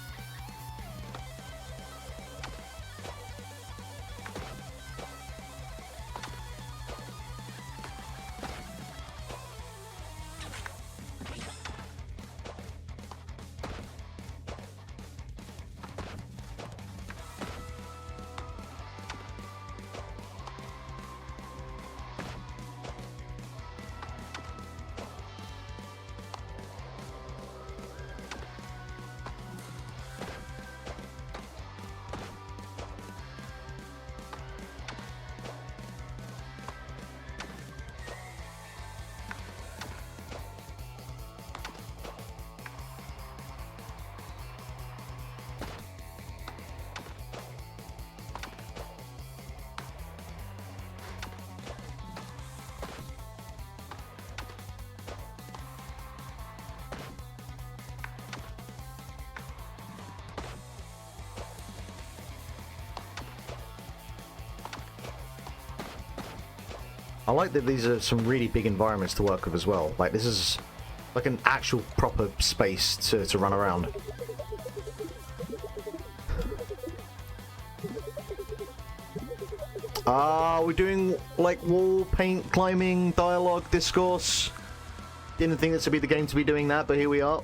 I like that these are some really big environments to work with as well. Like, this is like an actual proper space to run around. We're doing like wall paint, climbing, dialogue, discourse. Didn't think this would be the game to be doing that, but here we are.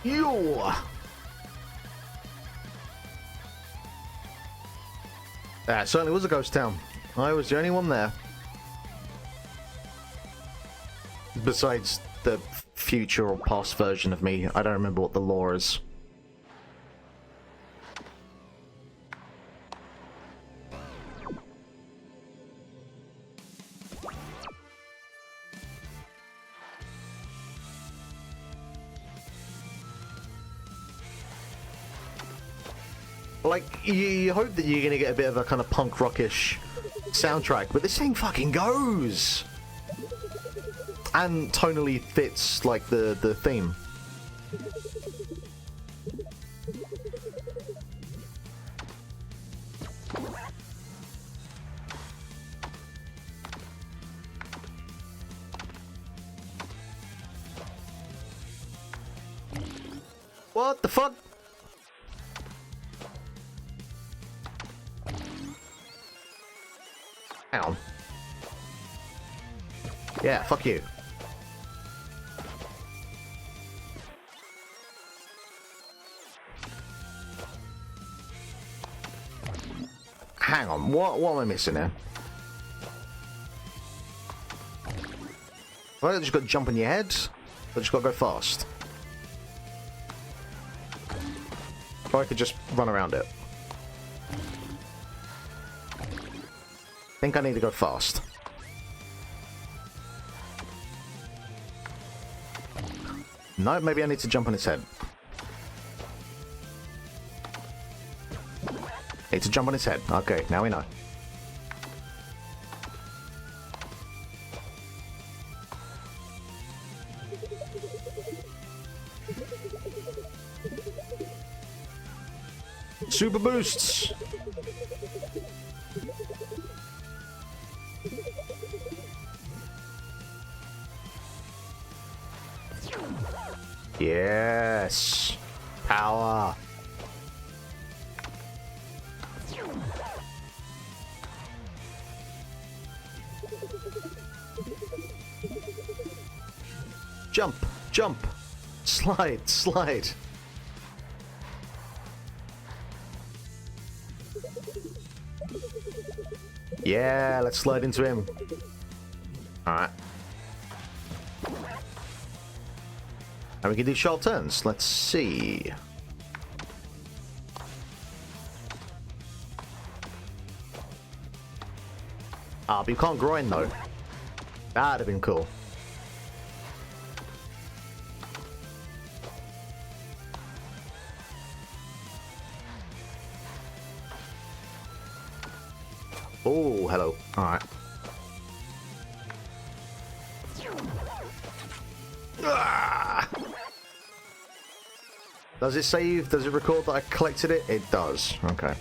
Yo! That certainly was a ghost town. I was the only one there. Besides the future or past version of me, I don't remember what the lore is. Like, you hope that you're gonna get a bit of a kind of punk rockish soundtrack, but this thing fucking goes! And tonally fits, like, the theme. What the fuck? Hang on. Yeah, fuck you. Hang on, what am I missing here? Well, I just got to jump on your head? I just got to go fast? Or I could just run around it. I think I need to go fast. No, maybe I need to jump on its head. Need to jump on its head. Okay, now we know. Super boosts! Yes! Power! Jump! Jump! Slide! Slide! Yeah, let's slide into him. Alright. And we can do sharp turns. Let's see. But you can't grind though. That'd have been cool. Oh, hello. Alright. Ah! Does it save? Does it record that I collected it? It does. Okay.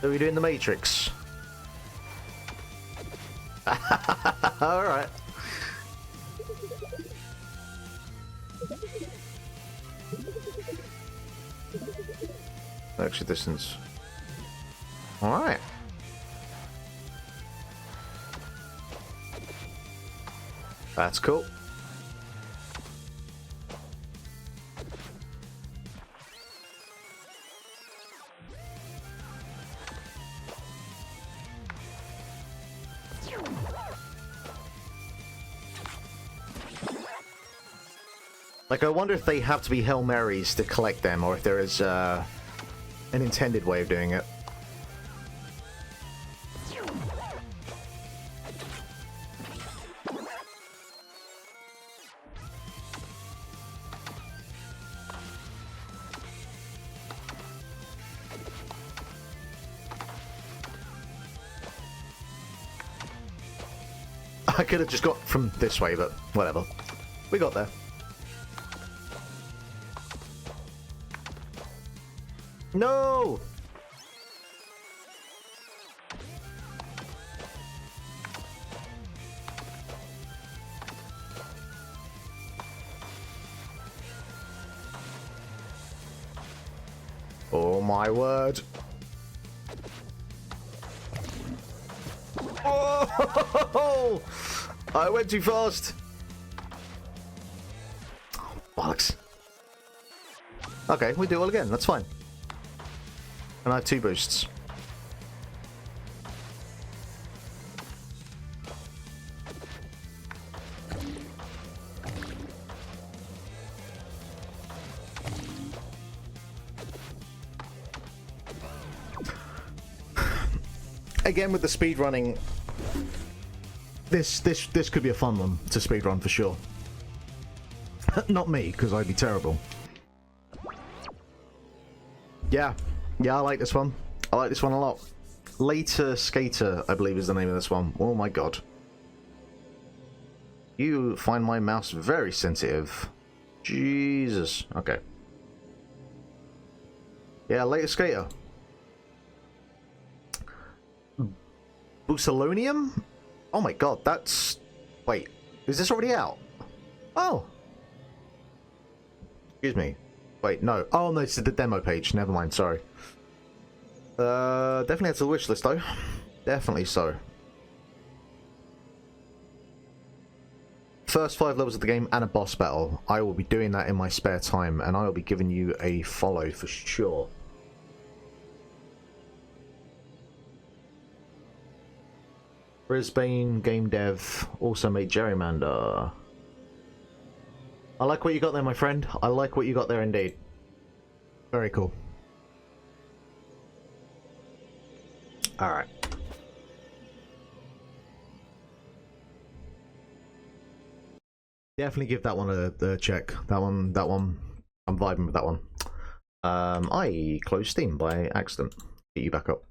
Are we doing the Matrix? Alright. Extra distance. Alright. That's cool. Like, I wonder if they have to be Hail Marys to collect them, or if there is an intended way of doing it. I could have just got from this way, but whatever. We got there. No! Oh my word. Oh! I went too fast. Oh, bollocks. Okay, we do it all again. That's fine. And I have 2 boosts. Again, with the speed running, this could be a fun one to speedrun for sure. Not me, because I'd be terrible. Yeah, I like this one. I like this one a lot. L8R SK8R, I believe, is the name of this one. Oh my god. You find my mouse very sensitive. Jesus. Okay. Yeah, L8R SK8R. Bucelonium? Oh my god, that's... Wait, is this already out? Oh. Excuse me. Wait, no. Oh, no, it's the demo page. Never mind, sorry. Definitely adds to the wish list, though. Definitely so. First 5 levels of the game and a boss battle. I will be doing that in my spare time, and I will be giving you a follow for sure. Brisbane Game Dev also made Gerrymander. I like what you got there, my friend. I like what you got there indeed. Very cool. Alright. Definitely give that one a check. That one, I'm vibing with that one. I closed Steam by accident. Get you back up.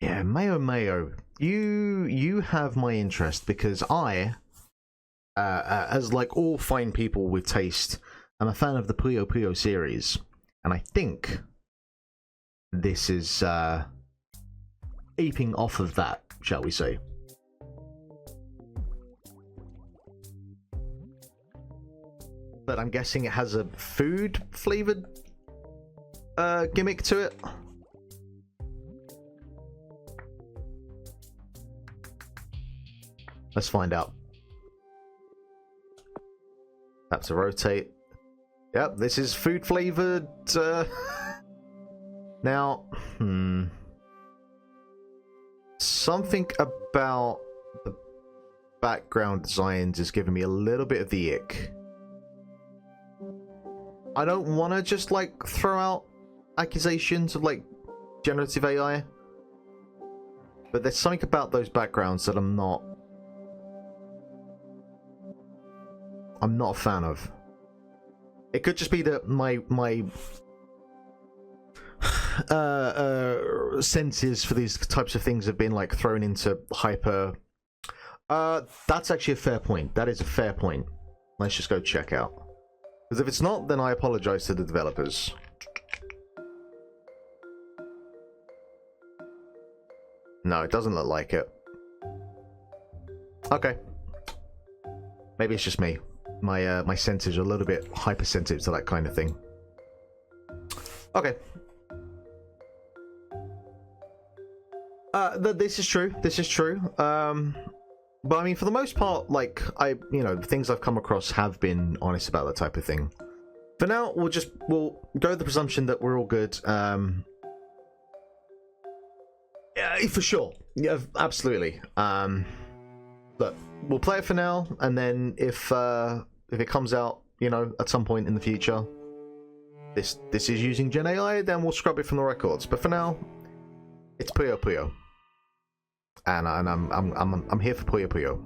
Yeah, Mayo Mayo. You have my interest because I, as like all fine people with taste, am a fan of the Puyo Puyo series, and I think this is aping off of that, shall we say. But I'm guessing it has a food flavored gimmick to it. Let's find out. Tap to rotate. Yep, this is food flavored. Now, something about the background designs is giving me a little bit of the ick. I don't want to just like throw out accusations of like generative AI, but there's something about those backgrounds that I'm not a fan of. It could just be that my senses for these types of things have been like thrown into hyper. That's actually a fair point. That is a fair point. Let's just go check out. Because if it's not, then I apologize to the developers. No, it doesn't look like it. Okay. Maybe it's just me. My senses are a little bit hypersensitive to that kind of thing. Okay. This is true. This is true. But I mean, for the most part, like, things I've come across have been honest about that type of thing. For now, we'll go with the presumption that we're all good. Yeah, for sure. Yeah, absolutely. Look, we'll play it for now, and then if it comes out, you know, at some point in the future, this is using Gen AI, then we'll scrub it from the records. But for now, it's Puyo Puyo, and I'm here for Puyo Puyo.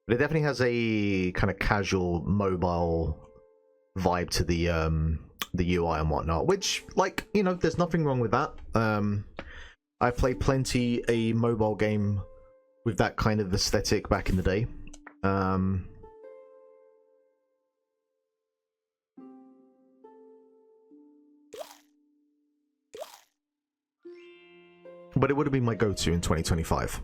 But it definitely has a kind of casual mobile vibe to the UI and whatnot, which, like, you know, there's nothing wrong with that. I played plenty a mobile game with that kind of aesthetic back in the day. But it would have been my go-to in 2025.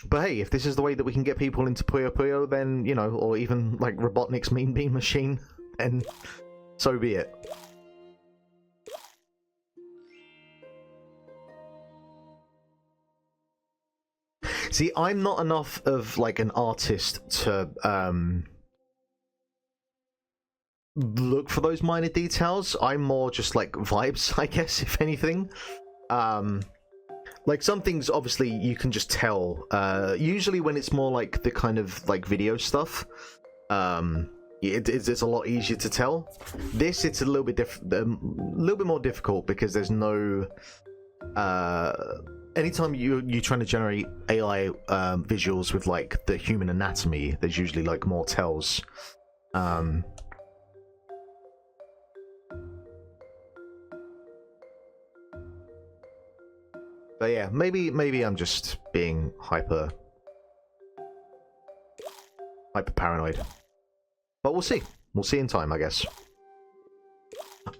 But hey, if this is the way that we can get people into Puyo Puyo, then, you know, or even like Robotnik's Mean Bean Machine, then so be it. See, I'm not enough of like an artist to look for those minor details. I'm more just like vibes, I guess, if anything. Like, some things, obviously, you can just tell. Usually when it's more like the kind of, like, video stuff, it's a lot easier to tell. This, it's a little bit more difficult, because there's no... anytime you're trying to generate AI visuals with, like, the human anatomy, there's usually, like, more tells. But yeah, maybe I'm just being hyper paranoid. But we'll see. We'll see in time, I guess.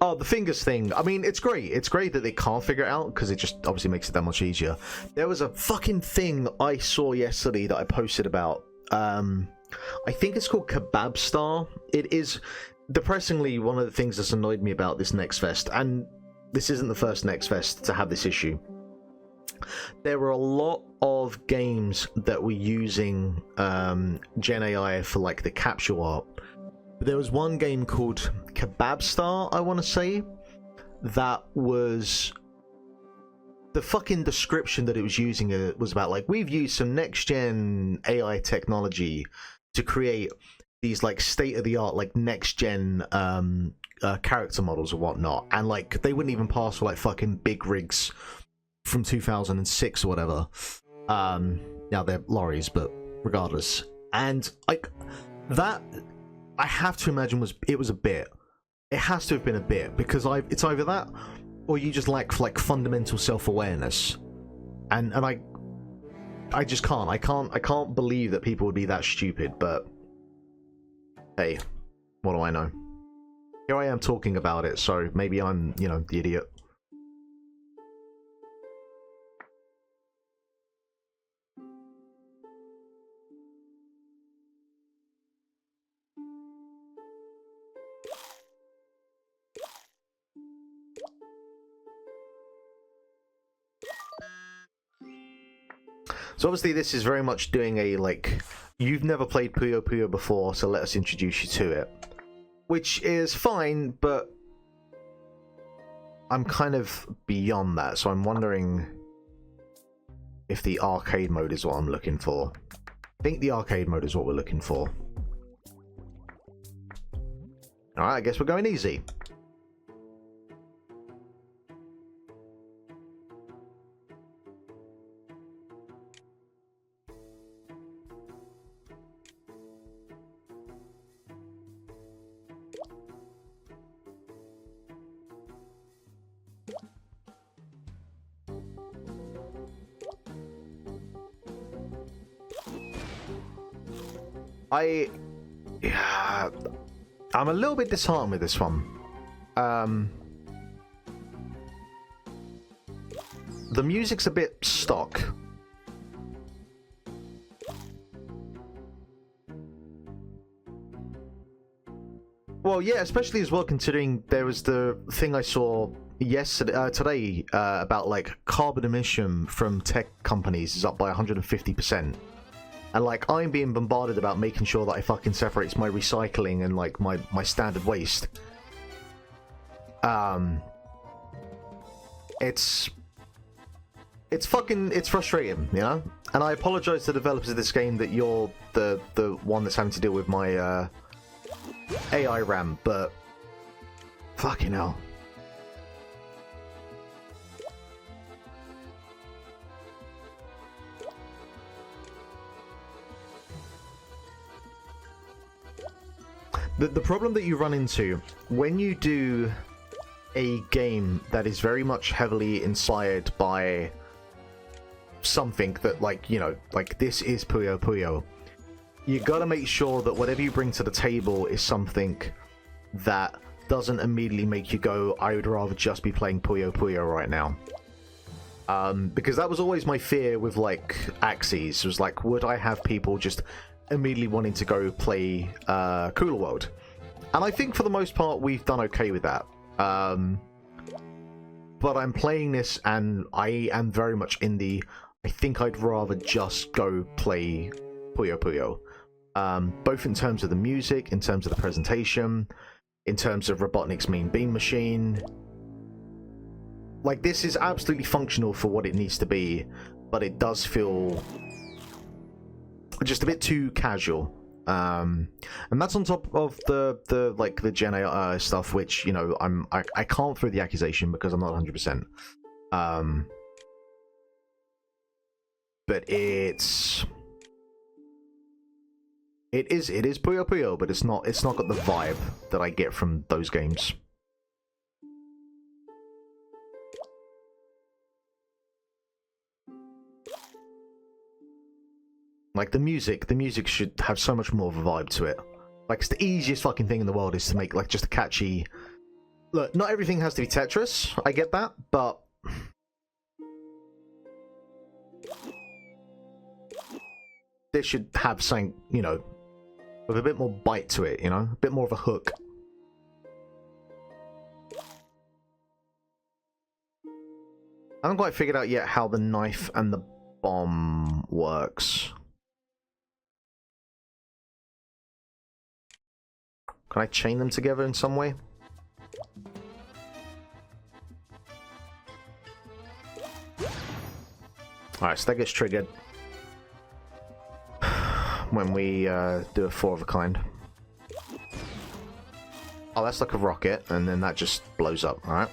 Oh, the fingers thing. I mean, it's great. It's great that they can't figure it out, because it just obviously makes it that much easier. There was a fucking thing I saw yesterday that I posted about. I think it's called Kebab Star. It is depressingly one of the things that's annoyed me about this Next Fest, and this isn't the first Next Fest to have this issue. There were a lot of games that were using Gen AI for like the capsule art. There was one game called Kebab Star, I want to say, that was... the fucking description that it was using was about, like, we've used some next-gen AI technology to create these, like, state-of-the-art, like, next-gen character models or whatnot. And, like, they wouldn't even pass for, like, fucking big rigs from 2006 or whatever. Now they're lorries, but regardless. And, like, that... I have to imagine it was a bit. It has to have been a bit, because it's either that or you just lack like fundamental self-awareness. And I just can't. I can't believe that people would be that stupid, but hey, what do I know? Here I am talking about it, so maybe I'm, you know, the idiot. So obviously this is very much doing a, like, you've never played Puyo Puyo before, so let us introduce you to it. Which is fine, but I'm kind of beyond that, so I'm wondering if the arcade mode is what I'm looking for. I think the arcade mode is what we're looking for. Alright, I guess we're going easy. I'm a little bit disheartened with this one. The music's a bit stock. Well, yeah, especially as well considering there was the thing I saw yesterday, today, about like carbon emission from tech companies is up by 150%. And like I'm being bombarded about making sure that I fucking separates my recycling and like my standard waste. It's frustrating, you know? And I apologize to the developers of this game that you're the one that's having to deal with my AI RAM, but fucking hell. The problem that you run into when you do a game that is very much heavily inspired by something that, like, you know, like this is Puyo Puyo, you gotta make sure that whatever you bring to the table is something that doesn't immediately make you go, I would rather just be playing Puyo Puyo right now. Because that was always my fear with, like, Axyz, was like, would I have people just immediately wanting to go play Cooler World? And I think for the most part we've done okay with that. But I'm playing this and I am very much in the, I think I'd rather just go play Puyo Puyo. Both in terms of the music, in terms of the presentation, in terms of Robotnik's Mean Bean Machine. Like, this is absolutely functional for what it needs to be, but it does feel just a bit too casual. And that's on top of the like the Gen AI stuff, which, you know, I can't throw the accusation because I'm not 100%. But it is Puyo Puyo, but it's not got the vibe that I get from those games. Like, the music should have so much more of a vibe to it. Like, it's the easiest fucking thing in the world is to make, like, just a catchy... Look, not everything has to be Tetris, I get that, but... this should have something, you know, with a bit more bite to it, you know? A bit more of a hook. I haven't quite figured out yet how the knife and the bomb works. Can I chain them together in some way? Alright, so that gets triggered when we do a 4 of a kind. Oh, that's like a rocket, and then that just blows up, alright?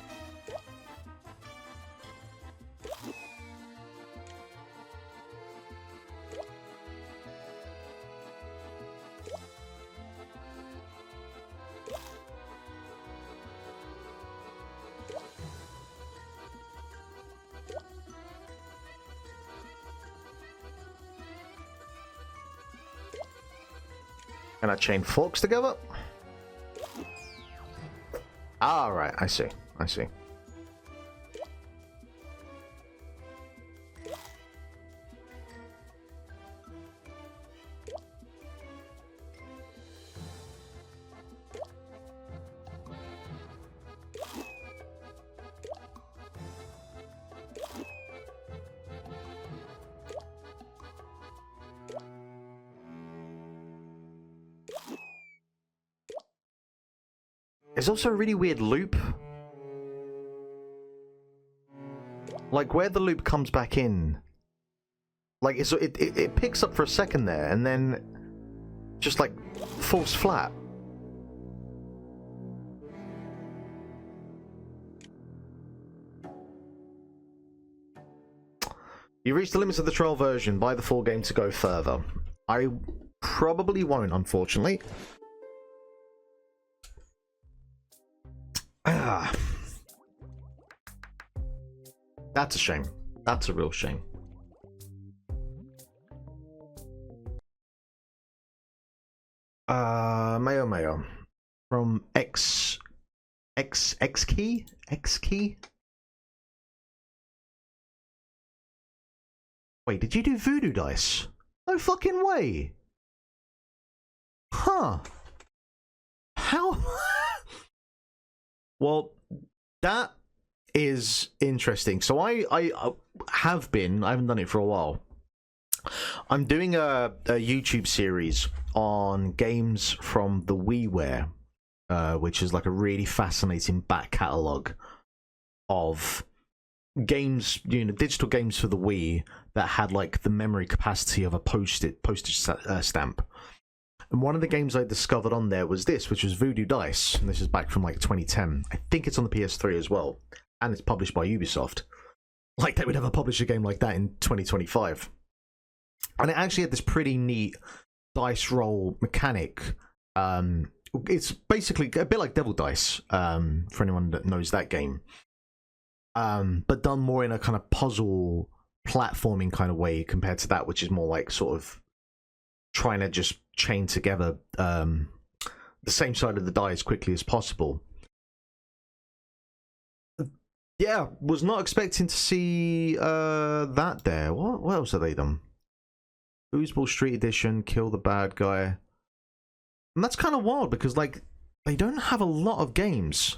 Can I chain forks together? Ah, right, I see. I see. There's also a really weird loop. Like, where the loop comes back in. Like, it picks up for a second there, and then just, like, falls flat. You reach the limits of the trial version. Buy the full game to go further. I probably won't, unfortunately. Ah. That's a shame. That's a real shame. Mayo Mayo from X key. Wait, did you do voodoo dice? No fucking way. Huh. How? Well, that is interesting. So I haven't done it for a while. I'm doing a YouTube series on games from the WiiWare, which is like a really fascinating back catalogue of games, digital games for the Wii that had like the memory capacity of a postage stamp. And one of the games I discovered on there was this, which was Voodoo Dice, and this is back from like 2010. I think it's on the PS3 as well, and it's published by Ubisoft. Like they would ever publish a game like that in 2025. And it actually had this pretty neat dice roll mechanic. It's basically a bit like Devil Dice, for anyone that knows that game. But done more in a kind of puzzle platforming kind of way compared to that, which is more like sort of trying to just chain together the same side of the die as quickly as possible. Yeah, was not expecting to see that there. What else have they done? Foosball Street Edition, Kill the Bad Guy. And that's kind of wild because like they don't have a lot of games.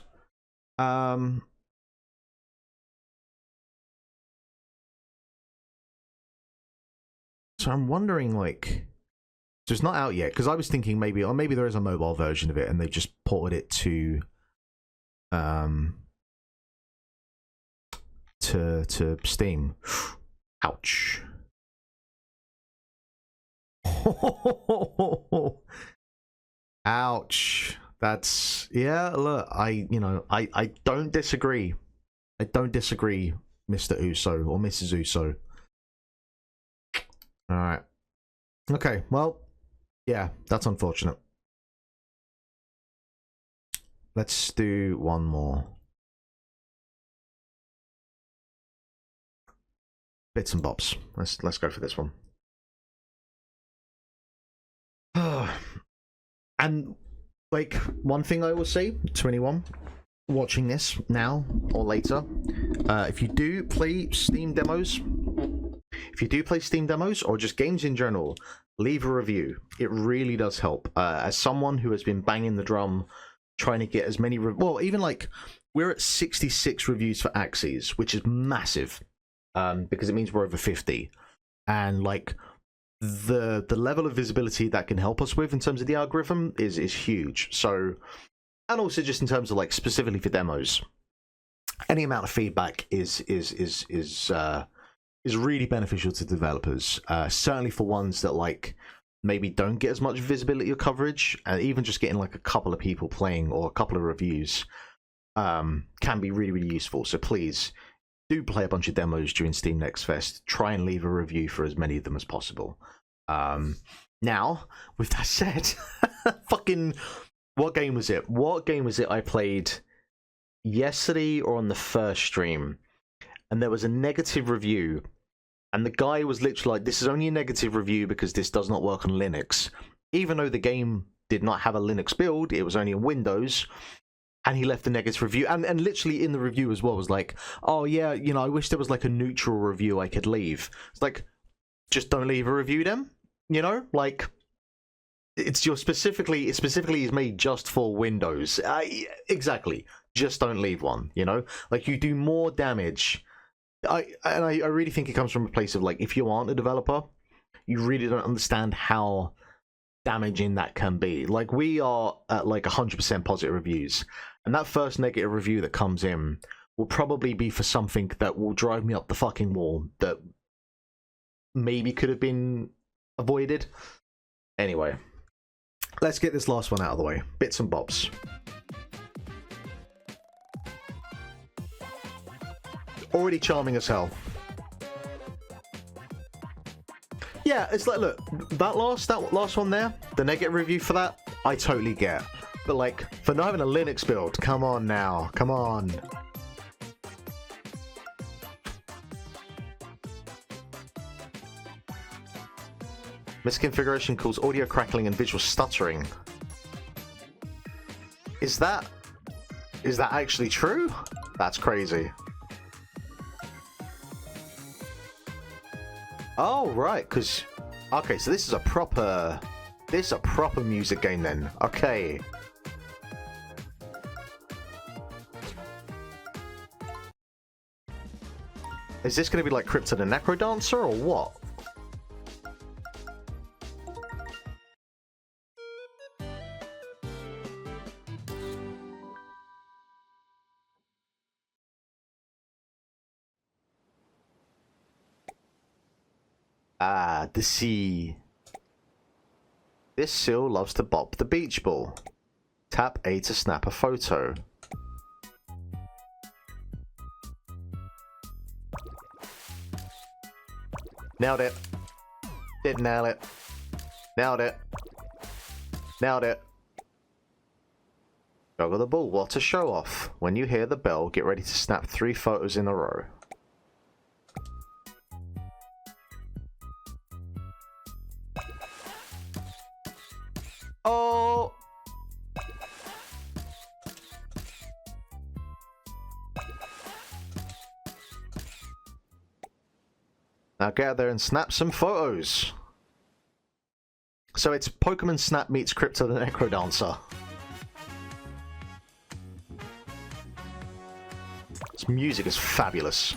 So I'm wondering, like, so it's not out yet because I was thinking maybe there is a mobile version of it and they just ported it to Steam. Ouch. Ouch. That's, yeah, look, I don't disagree. I don't disagree, Mr. Uso or Mrs. Uso. Alright. Okay, well, yeah, that's unfortunate. Let's do one more. Bits and Bops. Let's go for this one. And like one thing I will say to anyone watching this now or later, if you do play Steam demos, or just games in general, leave a review. It really does help. As someone who has been banging the drum trying to get as many even like we're at 66 reviews for Axyz, which is massive, because it means we're over 50, and like the level of visibility that can help us with in terms of the algorithm is huge. So, and also just in terms of like specifically for demos, any amount of feedback is really beneficial to developers. Certainly for ones that like maybe don't get as much visibility or coverage, and even just getting like a couple of people playing or a couple of reviews can be really useful. So please do play a bunch of demos during Steam Next Fest. Try and leave a review for as many of them as possible. Now, with that said, fucking, what game was it? I played yesterday or on the first stream, and there was a negative review, and the guy was literally like, this is only a negative review because this does not work on Linux, even though the game did not have a Linux build, it was only on Windows. And he left a negative review, and literally in the review as well was like, oh yeah, I wish there was like a neutral review I could leave. It's like, just don't leave a review then, like, it's specifically is made just for Windows. Exactly, just don't leave one. Like, you do more damage. I really think it comes from a place of like, if you aren't a developer, you really don't understand how damaging that can be. Like, we are at like 100% positive reviews, and that first negative review that comes in will probably be for something that will drive me up the fucking wall that maybe could have been avoided. Anyway, let's get this last one out of the way. Bits and Bops. Already charming as hell. Yeah, it's like, look, that last one there, the negative review for that, I totally get. But like, for not having a Linux build, come on now, come on. Misconfiguration causes audio crackling and visual stuttering. Is that actually true? That's crazy. Oh, right, because... Okay, so this is a proper music game then. Okay. Is this going to be like Crypto the Necro Dancer or what? Ah, the sea. This seal loves to bop the beach ball. Tap A to snap a photo. Nailed it. Did nail it. Nailed it. Nailed it. Juggle the ball. What a show off. When you hear the bell, get ready to snap 3 photos in a row. Oh! Now get out there and snap some photos. So it's Pokemon Snap meets Crypto the Necro Dancer. This music is fabulous.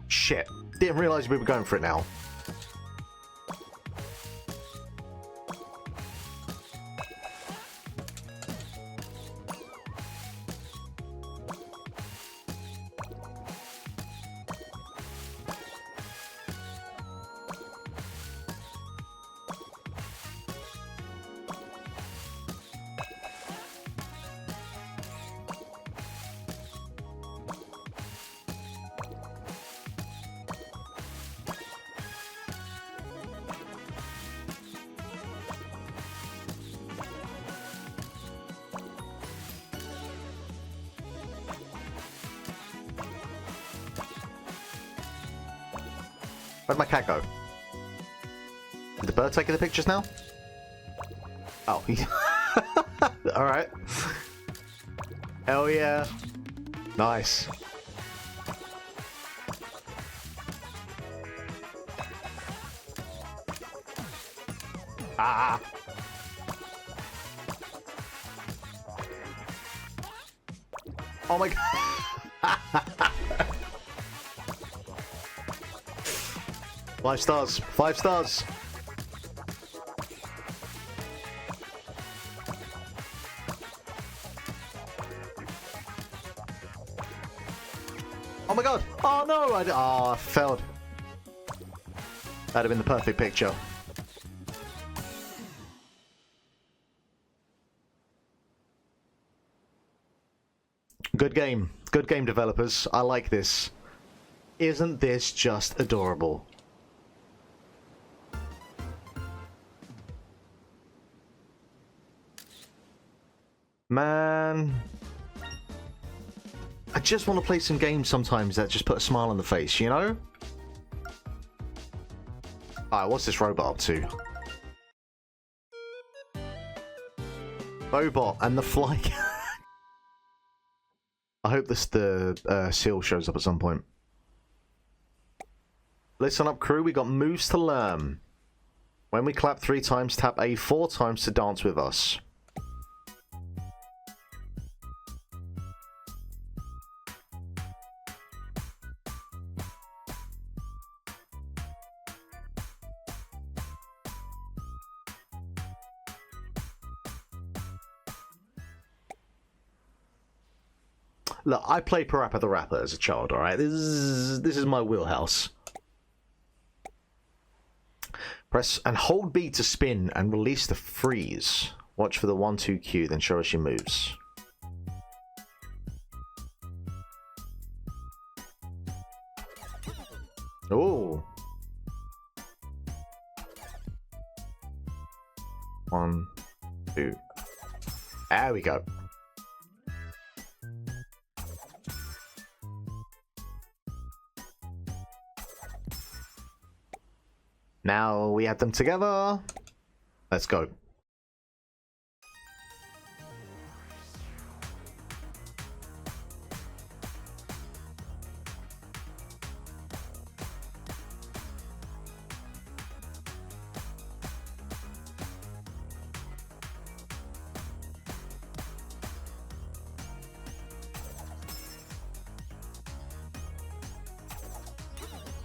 Shit. Didn't realize we were going for it now. Where'd my cat go? Is the bird taking the pictures now? Oh. Alright. Hell yeah. Nice. Ah. Oh my god. 5 stars. 5 stars. Oh my god. Oh no. I failed. That'd have been the perfect picture. Good game. Good game, developers. I like this. Isn't this just adorable? Man, I just want to play some games sometimes that just put a smile on the face, you know? Alright, what's this robot up to? Robot and the fly. I hope the seal shows up at some point. Listen up, crew. We got moves to learn. When we clap 3 times, tap A 4 times to dance with us. Look, I played Parappa the Rapper as a child, alright? This is my wheelhouse. Press and hold B to spin and release the freeze. Watch for the 1-2 cue, then show us your moves. Ooh. 1, 2. There we go. Now we add them together. Let's go.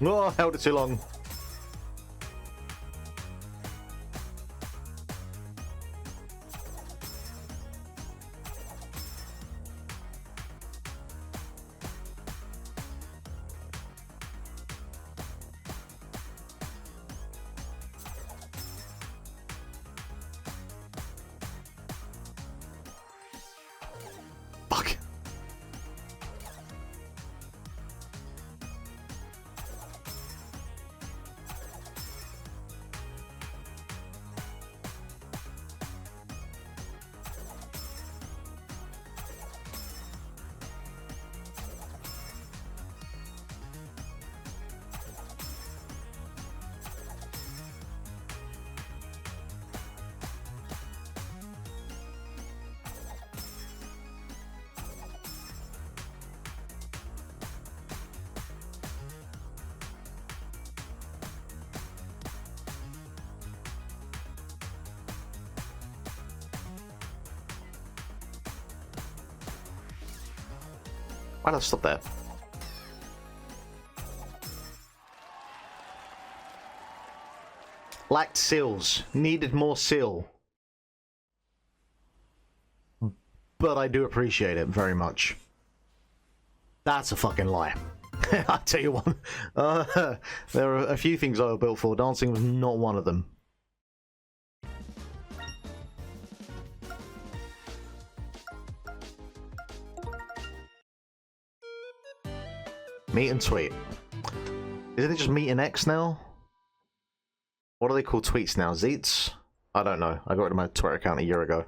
Oh, I held it too long. Fuck. Why not stop there? Lacked seals. Needed more seal. But I do appreciate it very much. That's a fucking lie. I'll tell you what. There are a few things I was built for. Dancing was not one of them. Meet and tweet. Isn't it just meet and X now? What do they call tweets now? Zeets? I don't know. I got rid of my Twitter account a year ago.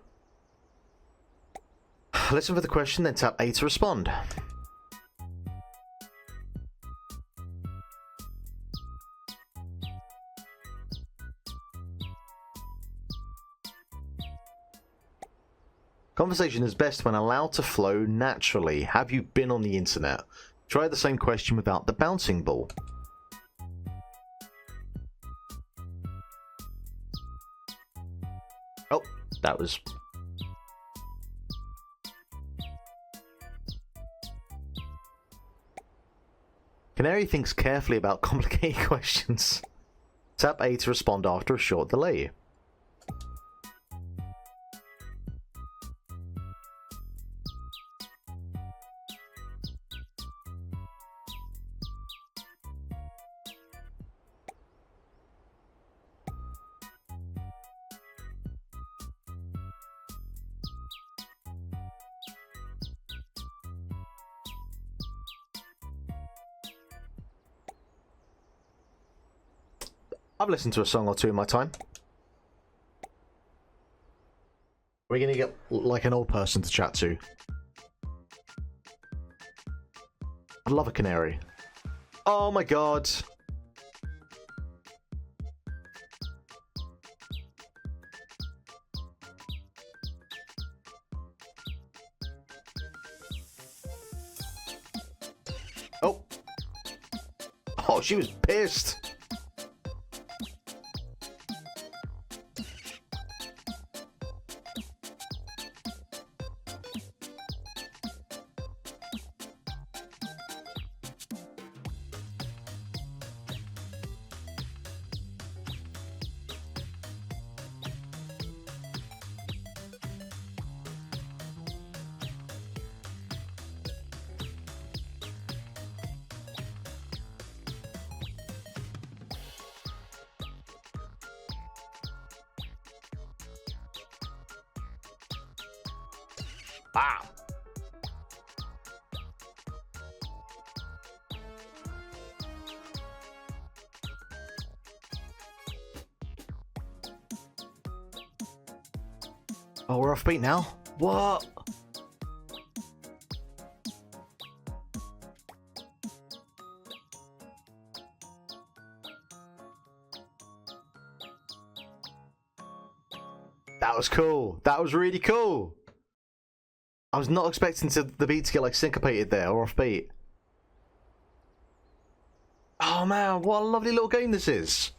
Listen for the question, then tap A to respond. Conversation is best when allowed to flow naturally. Have you been on the internet? Try the same question without the bouncing ball. Oh, that was... Canary thinks carefully about complicated questions. Tap A to respond after a short delay. I've listened to a song or two in my time. We're gonna get like an old person to chat to. I love a canary. Oh my god. Oh. Oh, she was pissed. Wow. Oh, we're off beat now? What? That was cool. That was really cool. I was not expecting the beat to get like syncopated there or off beat. Oh man, what a lovely little game this is.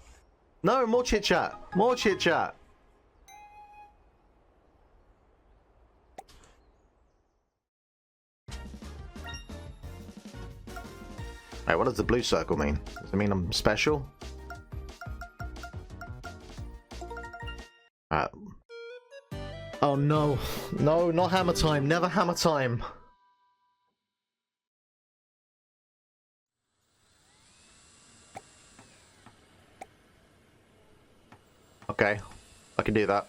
No, more chit chat. More chit chat. Right, what does the blue circle mean? Does it mean I'm special? Oh no. No, not hammer time. Never hammer time. Okay, I can do that.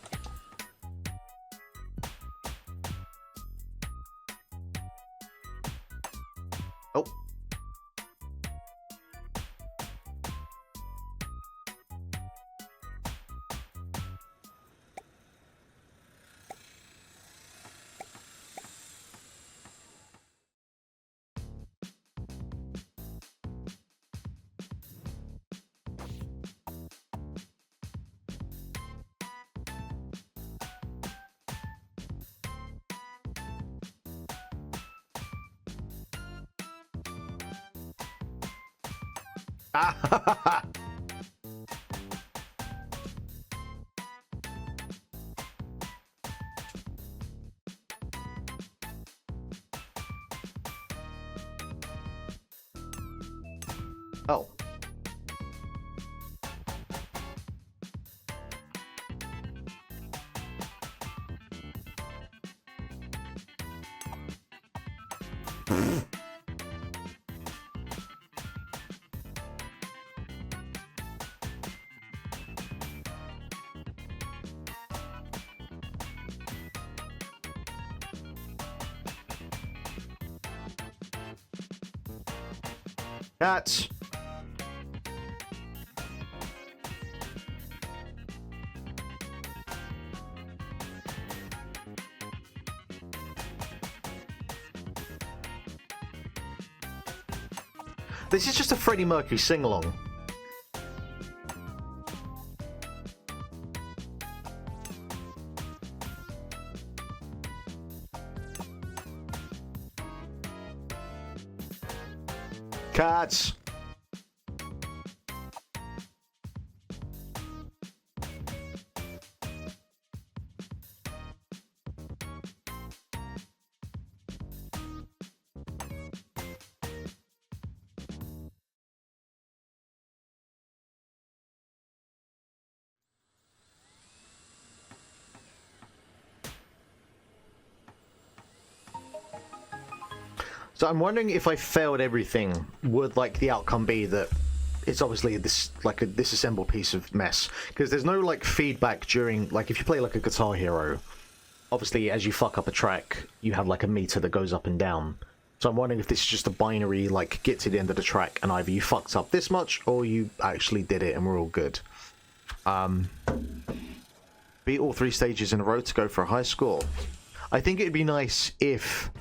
Oh. Ah, oh. Cats. This is just a Freddie Mercury sing-along. Cats. So I'm wondering if I failed everything, would like the outcome be that it's obviously this like a disassembled piece of mess? Because there's no like feedback during, like if you play like a Guitar Hero, obviously as you fuck up a track, you have like a meter that goes up and down. So I'm wondering if this is just a binary, like get to the end of the track and either you fucked up this much or you actually did it and we're all good. Beat all 3 stages in a row to go for a high score. I think it'd be nice if,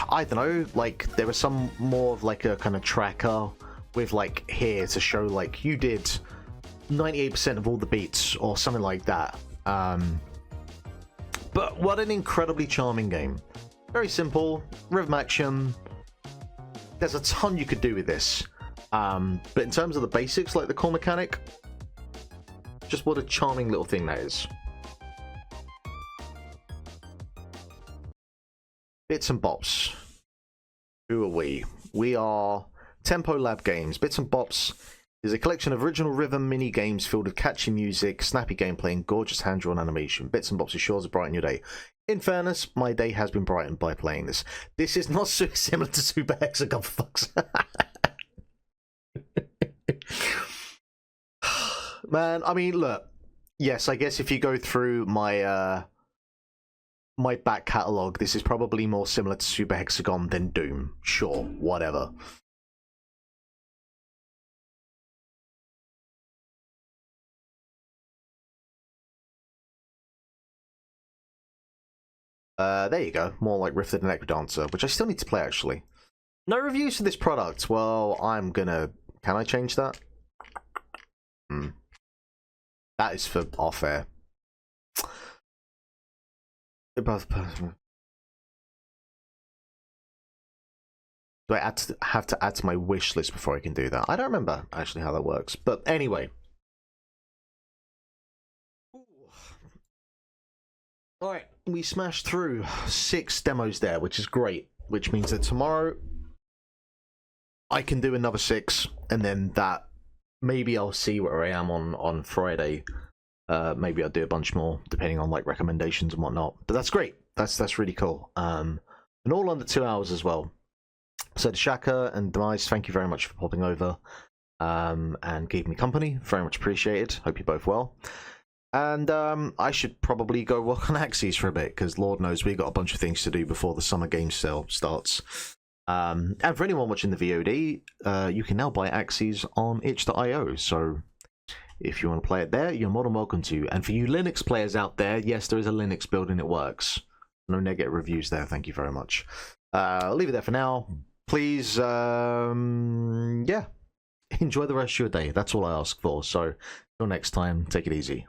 I don't know, like there was some more of like a kind of tracker with like here to show like you did 98% of all the beats or something like that. But what an incredibly charming game. Very simple, rhythm action. There's a ton you could do with this. But in terms of the basics, like the core mechanic, just what a charming little thing that is. Bits and Bops. Who are we? We are Tempo Lab Games. Bits and Bops is a collection of original rhythm mini games filled with catchy music, snappy gameplay, and gorgeous hand-drawn animation. Bits and Bops is sure to brighten your day. In fairness, my day has been brightened by playing this. This is not so similar to Super Hexagon, for fuck's Man, I mean, look. Yes, I guess if you go through my my back catalogue, this is probably more similar to Super Hexagon than Doom. Sure, whatever. There you go. More like Rifted and Equidancer, which I still need to play, actually. No reviews for this product. Well, I'm gonna... Can I change that? That is for off-air. Do I have to add to my wish list before I can do that? I don't remember, actually, how that works. But anyway. Alright, we smashed through 6 demos there, which is great. Which means that tomorrow I can do another 6, and then that maybe I'll see where I am on Friday. Maybe I'll do a bunch more depending on like recommendations and whatnot. But that's great. That's really cool. And all under 2 hours as well. So to Shaka and Demise, thank you very much for popping over and keeping me company. Very much appreciated. Hope you're both well. And I should probably go work on Axyz for a bit, because Lord knows we got a bunch of things to do before the summer game sale starts. And for anyone watching the VOD, you can now buy Axyz on itch.io. So if you want to play it there, you're more than welcome to. And for you Linux players out there, yes, there is a Linux build and it works. No negative reviews there. Thank you very much. I'll leave it there for now. Please, yeah, enjoy the rest of your day. That's all I ask for. So until next time, take it easy.